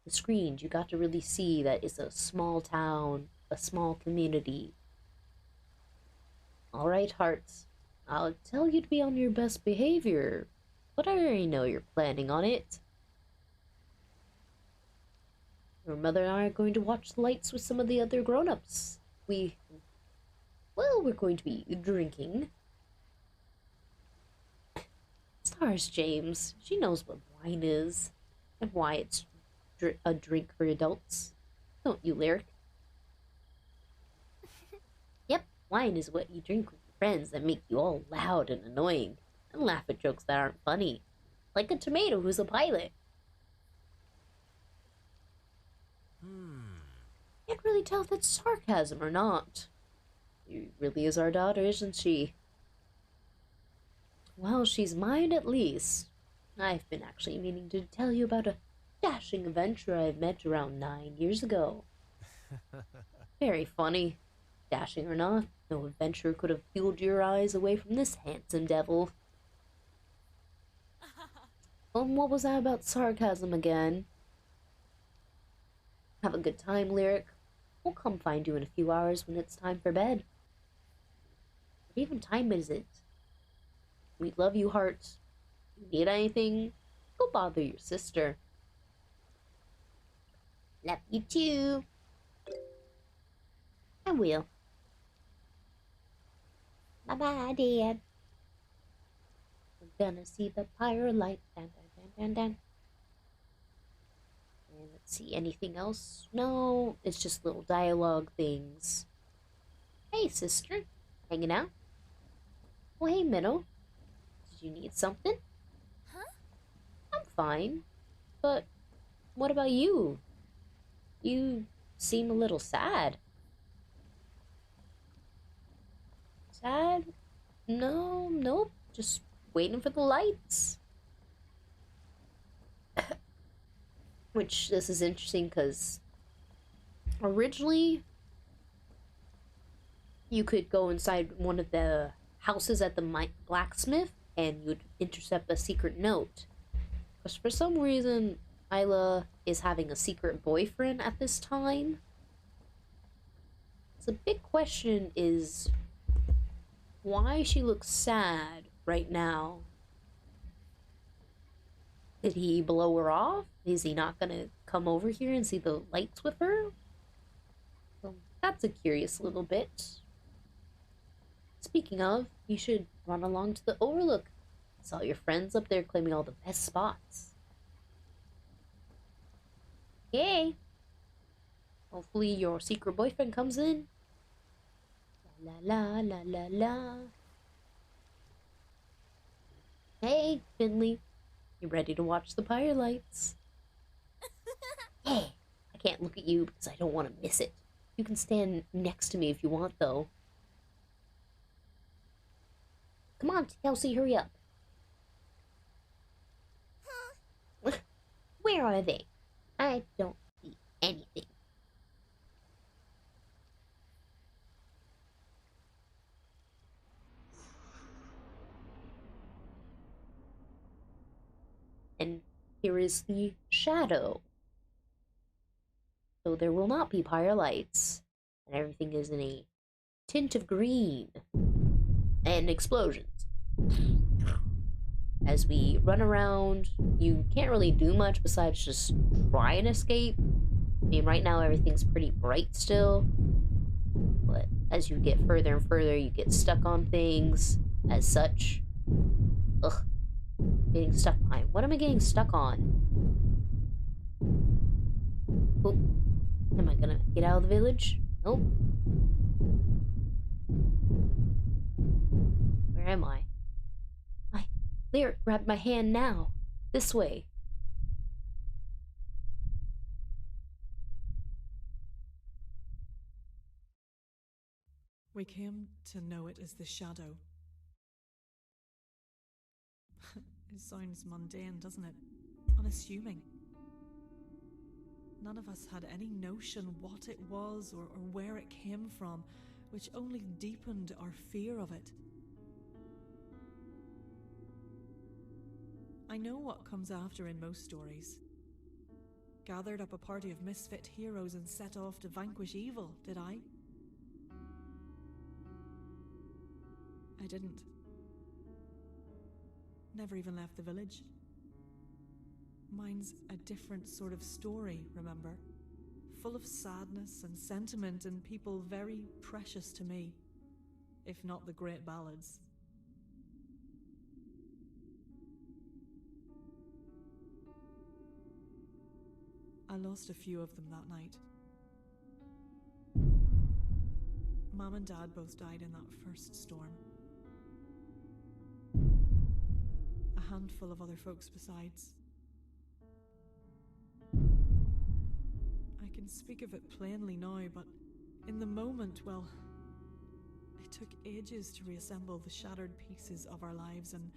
S1: the screens. You got to really see that it's a small town, a small community. Alright, Hearts. I'll tell you to be on your best behavior, but I already know you're planning on it. Your mother and I are going to watch the lights with some of the other grown-ups. We're going to be drinking. Stars, James. She knows what wine is, and why it's a drink for adults. Don't you, Lyric? Yep, wine is what you drink with your friends that make you all loud and annoying, and laugh at jokes that aren't funny. Like a tomato who's a pilot. Can't really tell if it's sarcasm or not. She really is our daughter, isn't she? Well, she's mine at least. I've been actually meaning to tell you about a dashing adventurer I met around 9 years ago. Very funny. Dashing or not, no adventurer could have peeled your eyes away from this handsome devil. What was that about sarcasm again? Have a good time, Lyric. We'll come find you in a few hours when it's time for bed. What even time is it? We love you, Heart. If you need anything, go bother your sister. Love you too. I will. Bye-bye, Dad. We're gonna see the pyre light. Dun, dun, dun, dun, dun. And let's see, anything else? No, it's just little dialogue things. Hey, sister. Hanging out? Oh, hey, Minnow. Did you need something?
S3: Huh?
S1: I'm fine. But what about you? You seem a little sad. Sad? No, nope. Just waiting for the lights. Which, this is interesting because originally you could go inside one of the houses at the blacksmith and you'd intercept a secret note. But for some reason, Isla is having a secret boyfriend at this time. So the big question is why she looks sad right now. Did he blow her off? Is he not gonna come over here and see the lights with her? Well, that's a curious little bit. Speaking of, you should run along to the Overlook. I saw your friends up there claiming all the best spots. Yay! Hopefully your secret boyfriend comes in. La la la la la. Hey, Finley. You ready to watch the pyre lights? Hey, I can't look at you because I don't want to miss it. You can stand next to me if you want, though. Come on, Kelsey, hurry up. Where are they? I don't see anything. And here is the shadow. So there will not be pyre lights. And everything is in a tint of green. And explosions. As we run around, you can't really do much besides just try and escape. I mean, right now everything's pretty bright still. But as you get further and further, you get stuck on things as such. Ugh. Getting stuck behind. What am I getting stuck on? Oh. Am I gonna get out of the village? Nope. Where am I? Lyric grabbed my hand now. This way.
S2: We came to know it as the Shadow. It sounds mundane, doesn't it? Unassuming. None of us had any notion what it was or where it came from, which only deepened our fear of it. I know what comes after in most stories. Gathered up a party of misfit heroes and set off to vanquish evil, did I? I didn't. Never even left the village. Mine's a different sort of story, remember? Full of sadness and sentiment and people very precious to me, if not the great ballads. I lost a few of them that night. Mom and Dad both died in that first storm. A handful of other folks besides. I can speak of it plainly now, but in the moment, well, it took ages to reassemble the shattered pieces of our lives, and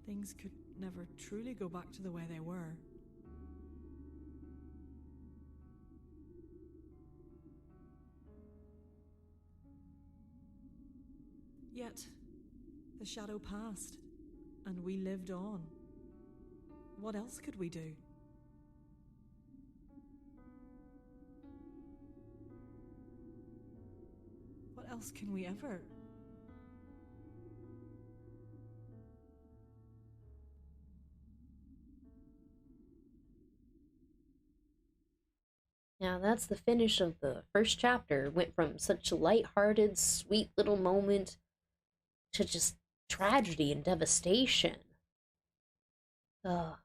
S2: things could never truly go back to the way they were. Yet, the shadow passed, and we lived on. What else could we do? What else can we ever?
S1: Now that's the finish of the first chapter. It went from such a light-hearted, sweet little moment to just tragedy and devastation. Ugh.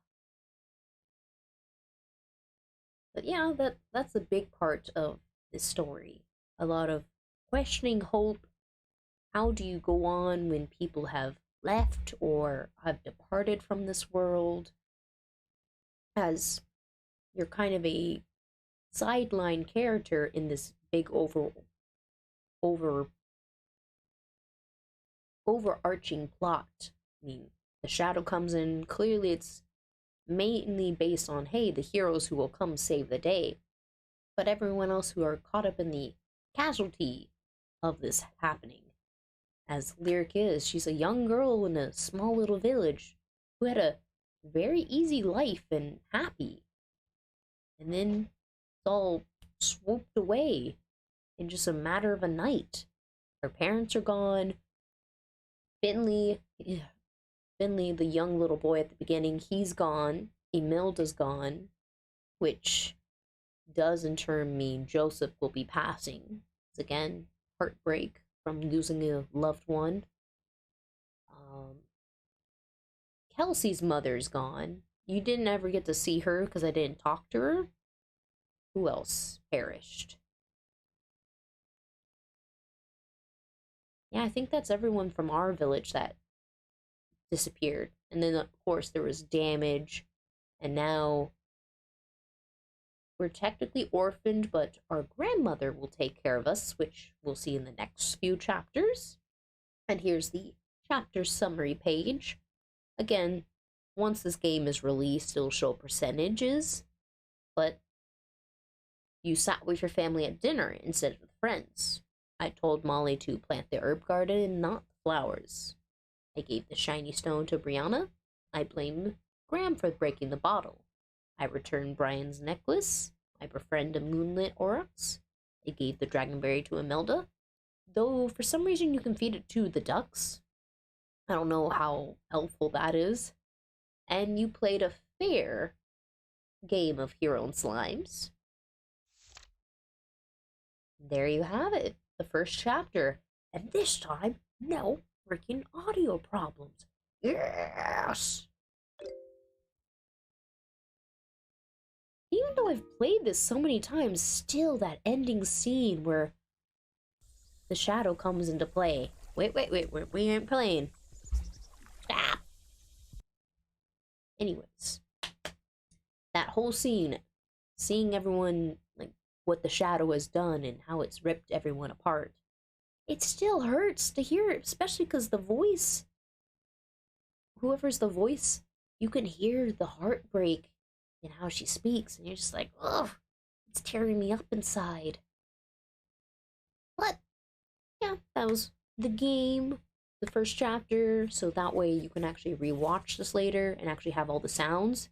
S1: But yeah, that's a big part of this story. A lot of questioning hope. How do you go on when people have left or have departed from this world? As you're kind of a sideline character in this big overarching plot. I mean, the shadow comes in, clearly it's mainly based on, hey, the heroes who will come save the day, but everyone else who are caught up in the casualty of this happening. As Lyric is, she's a young girl in a small little village who had a very easy life and happy, and then it's all swooped away in just a matter of a night. Her parents are gone. Finley, the young little boy at the beginning, he's gone. Imelda's gone, which does in turn mean Joseph will be passing. It's again heartbreak from losing a loved one. Kelsey's mother's gone. You didn't ever get to see her because I didn't talk to her. Who else perished? Yeah, I think that's everyone from our village that disappeared. And then, of course, there was damage. And now we're technically orphaned, but our grandmother will take care of us, which we'll see in the next few chapters. And here's the chapter summary page. Again, once this game is released, it'll show percentages, but you sat with your family at dinner instead of with friends. I told Molly to plant the herb garden and not the flowers. I gave the shiny stone to Brianna. I blamed Graham for breaking the bottle. I returned Brian's necklace. I befriended a moonlit oryx. I gave the dragonberry to Imelda, though for some reason you can feed it to the ducks. I don't know how helpful that is. And you played a fair game of Hero and Slimes. There you have it, the first chapter. And this time, no freaking audio problems. Yes! Even though I've played this so many times, still that ending scene where the shadow comes into play. Wait, we ain't playing. Stop! Anyways, that whole scene, seeing everyone, like, what the shadow has done and how it's ripped everyone apart, it still hurts to hear it, especially because the voice, whoever's the voice, you can hear the heartbreak in how she speaks, and you're just like, ugh, it's tearing me up inside. But, yeah, that was the game. the first chapter, so that way you can actually rewatch this later and actually have all the sounds.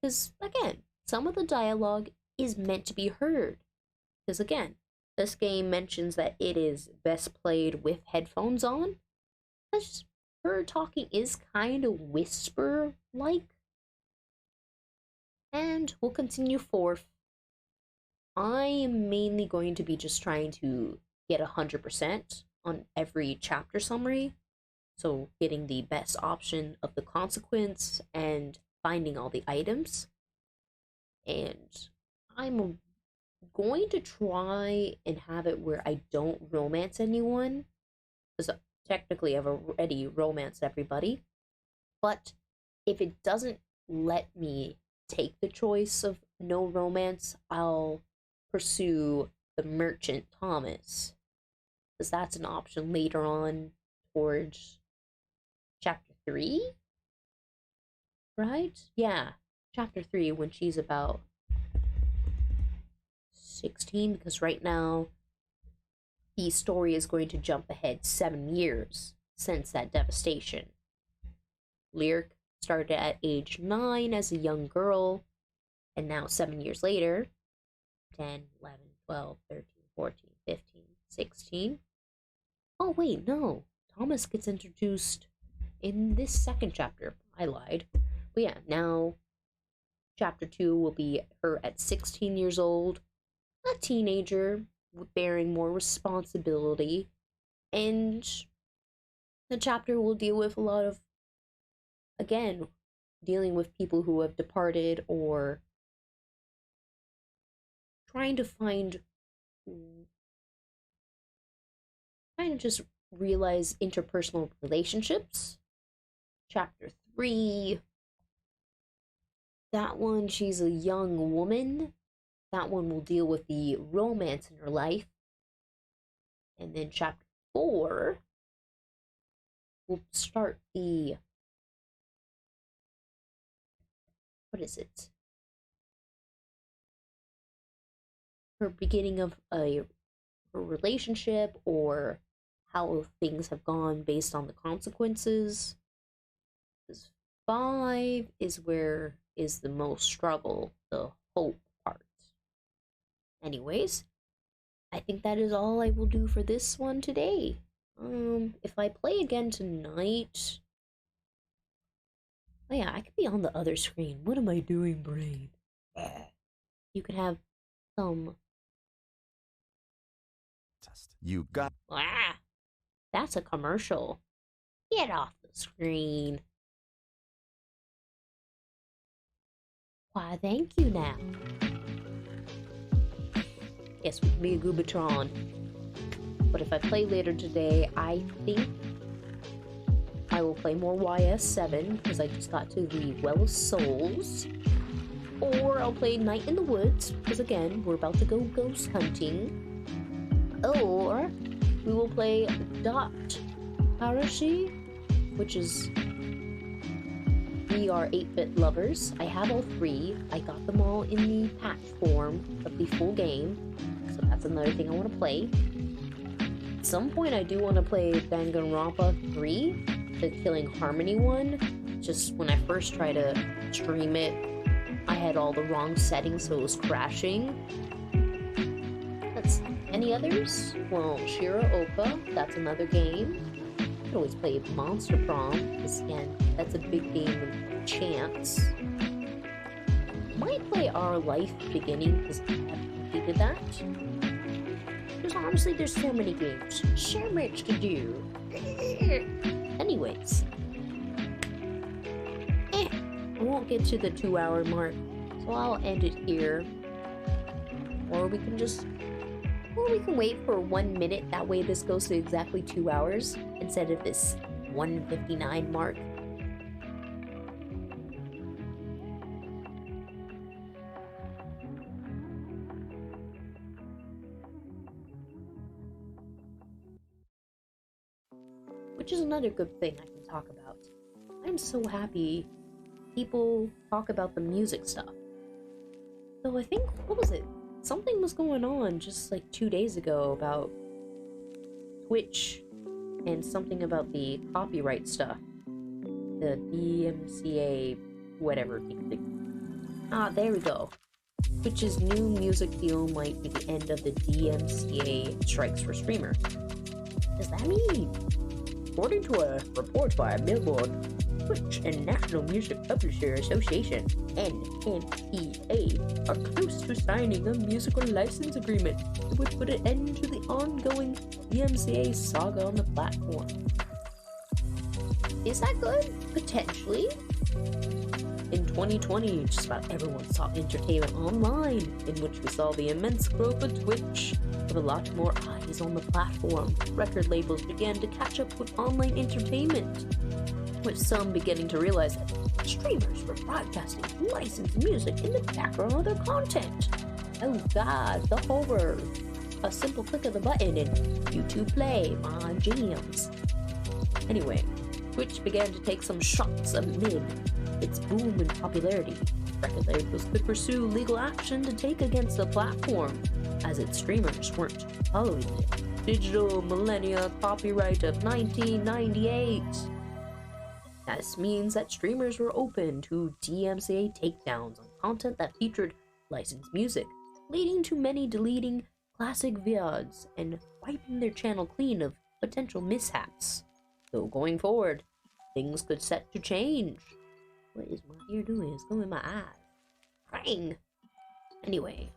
S1: Because, again, some of the dialogue is meant to be heard. Because, again, this game mentions that it is best played with headphones on. That's her talking is kind of whisper-like. And we'll continue forth. I am mainly going to be just trying to get 100% on every chapter summary. So getting the best option of the consequence and finding all the items. And I'm going to try and have it where I don't romance anyone. Because technically I've already romanced everybody. But if it doesn't let me take the choice of no romance, I'll pursue the merchant Thomas. Because that's an option later on towards chapter 3? Right? Yeah, chapter 3 when she's about 16, because right now the story is going to jump ahead 7 years since that devastation. Lyric started at age 9 as a young girl, and now 7 years later, 10, 11, 12, 13, 14, 15, 16. Oh, wait, no. Thomas gets introduced in this second chapter. I lied. But yeah, now chapter 2 will be her at 16 years old, a teenager bearing more responsibility, and the chapter will deal with a lot of, again, dealing with people who have departed or trying to find, kind of just realize interpersonal relationships. Chapter 3, that one, she's a young woman. That one will deal with the romance in her life. And then chapter 4 will start the, what is it? Her beginning of her relationship, or how things have gone based on the consequences. 5 is where is the most struggle, the hope part. Anyways, I think that is all I will do for this one today. If I play again tonight, oh yeah, I could be on the other screen. What am I doing, brain? You could have some.
S5: You got.
S1: Ah, that's a commercial. Get off the screen. Why, thank you now. Yes, we can be a Goobatron. But if I play later today, I think I will play more YS7, because I just got to the Well of Souls. Or I'll play Night in the Woods, because again, we're about to go ghost hunting. Or we will play Dot Parashi, which is We Are 8-Bit Lovers. I have all 3. I got them all in the patch form of the full game, so that's another thing I want to play. At some point I do want to play Danganronpa 3, the Killing Harmony one. Just when I first tried to stream it, I had all the wrong settings, so it was crashing. Let's see. Any others? Well, Shira Oka, that's another game. I could always play Monster Prom, because again, that's a big game of chance. Might play Our Life Beginning, because I haven't completed that. Because honestly, there's so many games. So much to do. Anyways. I won't get to the 2-hour mark, so I'll end it here. Or we can wait for 1 minute, that way this goes to exactly 2 hours, instead of this 1:59 mark. Which is another good thing I can talk about. I'm so happy people talk about the music stuff. So I think, what was it? Something was going on just like 2 days ago about Twitch and something about the copyright stuff. The DMCA, whatever. Ah, there we go. Twitch's new music deal might be the end of the DMCA strikes for streamers. What does that mean? According to a report by Billboard, Twitch and National Music Publisher Association, NMPA, are close to signing a musical license agreement that would put an end to the ongoing DMCA saga on the platform. Is that good? Potentially. In 2020, just about everyone sought entertainment online, in which we saw the immense growth of Twitch. With a lot more eyes on the platform, record labels began to catch up with online entertainment, with some beginning to realize that streamers were broadcasting licensed music in the background of their content. Oh god, the horror! A simple click of the button and YouTube play my jams. Anyway, Twitch began to take some shots amid its boom in popularity. Record labels could pursue legal action to take against the platform, as its streamers weren't following the Digital Millennia Copyright of 1998. This means that streamers were open to DMCA takedowns on content that featured licensed music, leading to many deleting classic VODs and wiping their channel clean of potential mishaps. So going forward, things could set to change. What is my ear doing? It's going in my eyes. Crying. Anyway,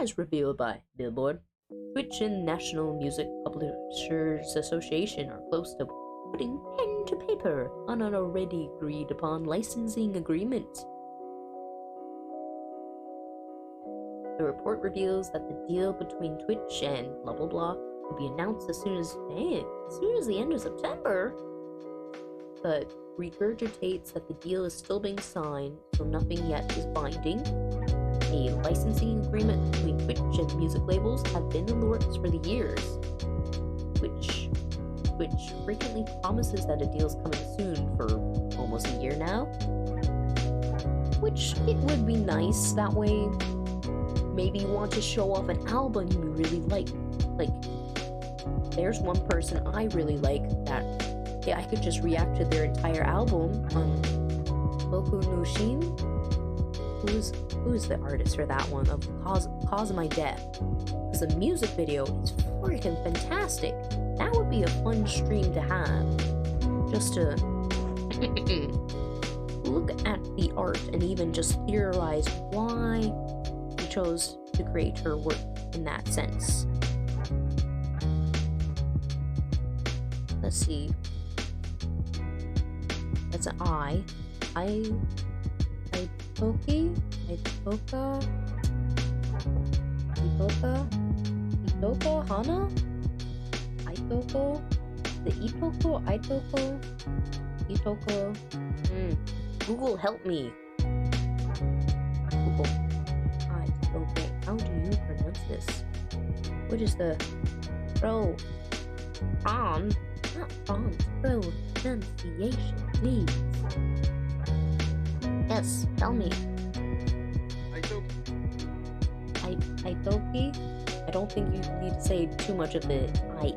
S1: as revealed by Billboard, Twitch and National Music Publishers Association are close to putting pen to paper on an already agreed upon licensing agreement. The report reveals that the deal between Twitch and blah blah blah will be announced as soon as the end of September, but regurgitates that the deal is still being signed, so nothing yet is binding. A licensing agreement between Twitch and music labels have been in the works for the years. Twitch frequently promises that a deal's coming soon for almost a year now, which it would be nice. That way, maybe you want to show off an album you really like. Like, there's one person I really like that I could just react to their entire album on Boku no Shin. Who's the artist for that one of Cause of My Death? Because the music video is freaking fantastic. That would be a fun stream to have. Just to look at the art and even just theorize why he chose to create her work in that sense. Let's see. That's an I. Itoka, Hana? Itoko? The Itoko? Google, help me. Google. Itoko. How do you pronounce this? What is the pronunciation, please? Yes, tell me. Itoki? I don't think you need to say too much of the IE.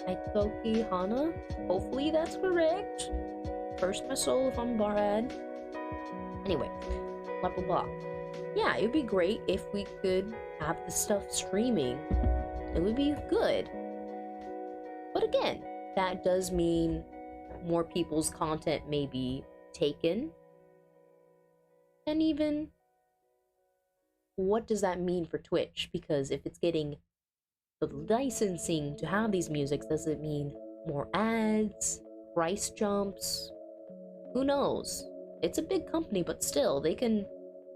S1: Itoki Hana? Hopefully that's correct. Curse my soul if I'm bad. Anyway, blah blah blah. Yeah, it would be great if we could have the stuff streaming. It would be good. But again, that does mean more people's content may be taken. And even, what does that mean for Twitch? Because if it's getting the licensing to have these musics, does it mean more ads, price jumps? Who knows? It's a big company, but still, they can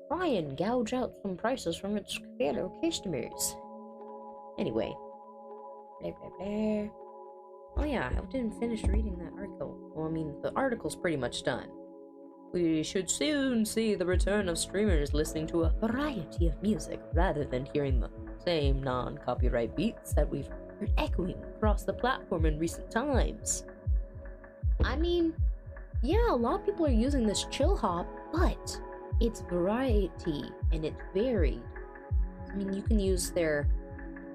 S1: try and gouge out some prices from its fellow customers. Anyway. Blah, blah, blah. Oh yeah, I didn't finish reading that article. Well, I mean, the article's pretty much done. We should soon see the return of streamers listening to a variety of music rather than hearing the same non-copyright beats that we've heard echoing across the platform in recent times. I mean, yeah, a lot of people are using this chill hop, but it's variety and it's varied. I mean, you can use their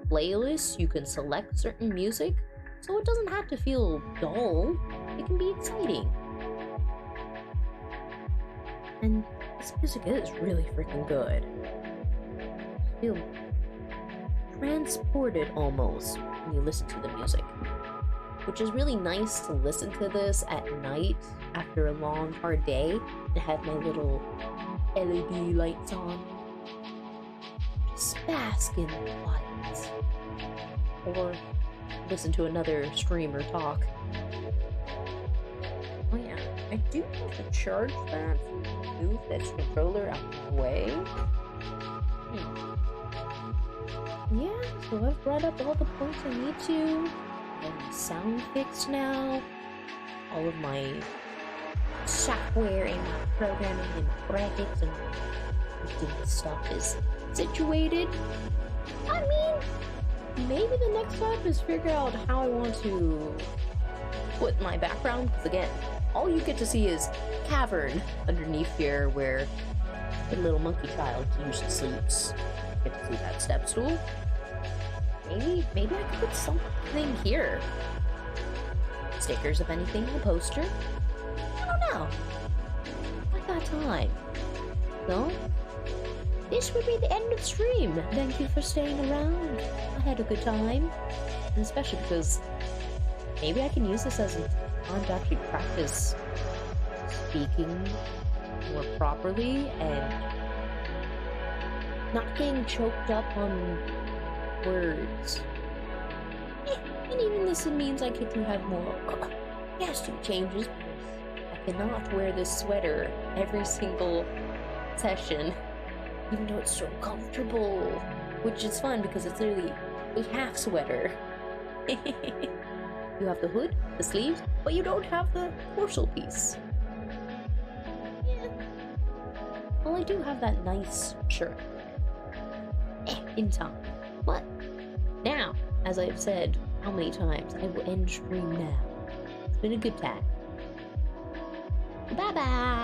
S1: playlists, you can select certain music, so it doesn't have to feel dull. It can be exciting. And this music is really freaking good. I feel transported almost when you listen to the music. Which is really nice to listen to this at night after a long, hard day and have my little LED lights on. Just bask in the lights. Or listen to another streamer talk. Oh yeah, I do have to charge that. Move this controller out of the way. Yeah, so I've brought up all the points I need to. My sound fixed now. All of my software and my programming and my graphics and my stuff is situated. I mean, maybe the next step is figure out how I want to put my background, because again, all you get to see is cavern underneath here where the little monkey child usually sleeps. You get to see that step stool. Maybe I could put something here. Stickers, if anything, a poster. I don't know. I got time. So, this would be the end of stream. Thank you for staying around. I had a good time. And especially because maybe I can use this as a time to actually practice speaking more properly and not getting choked up on words. And even this means I get to have more costume changes because I cannot wear this sweater every single session, even though it's so comfortable, which is fun because it's literally a half sweater. You have the hood, the sleeves, but you don't have the torso piece. Yeah. Well, I do have that nice shirt. In time. But now, as I've said how many times, I will end stream now. It's been a good time. Bye-bye!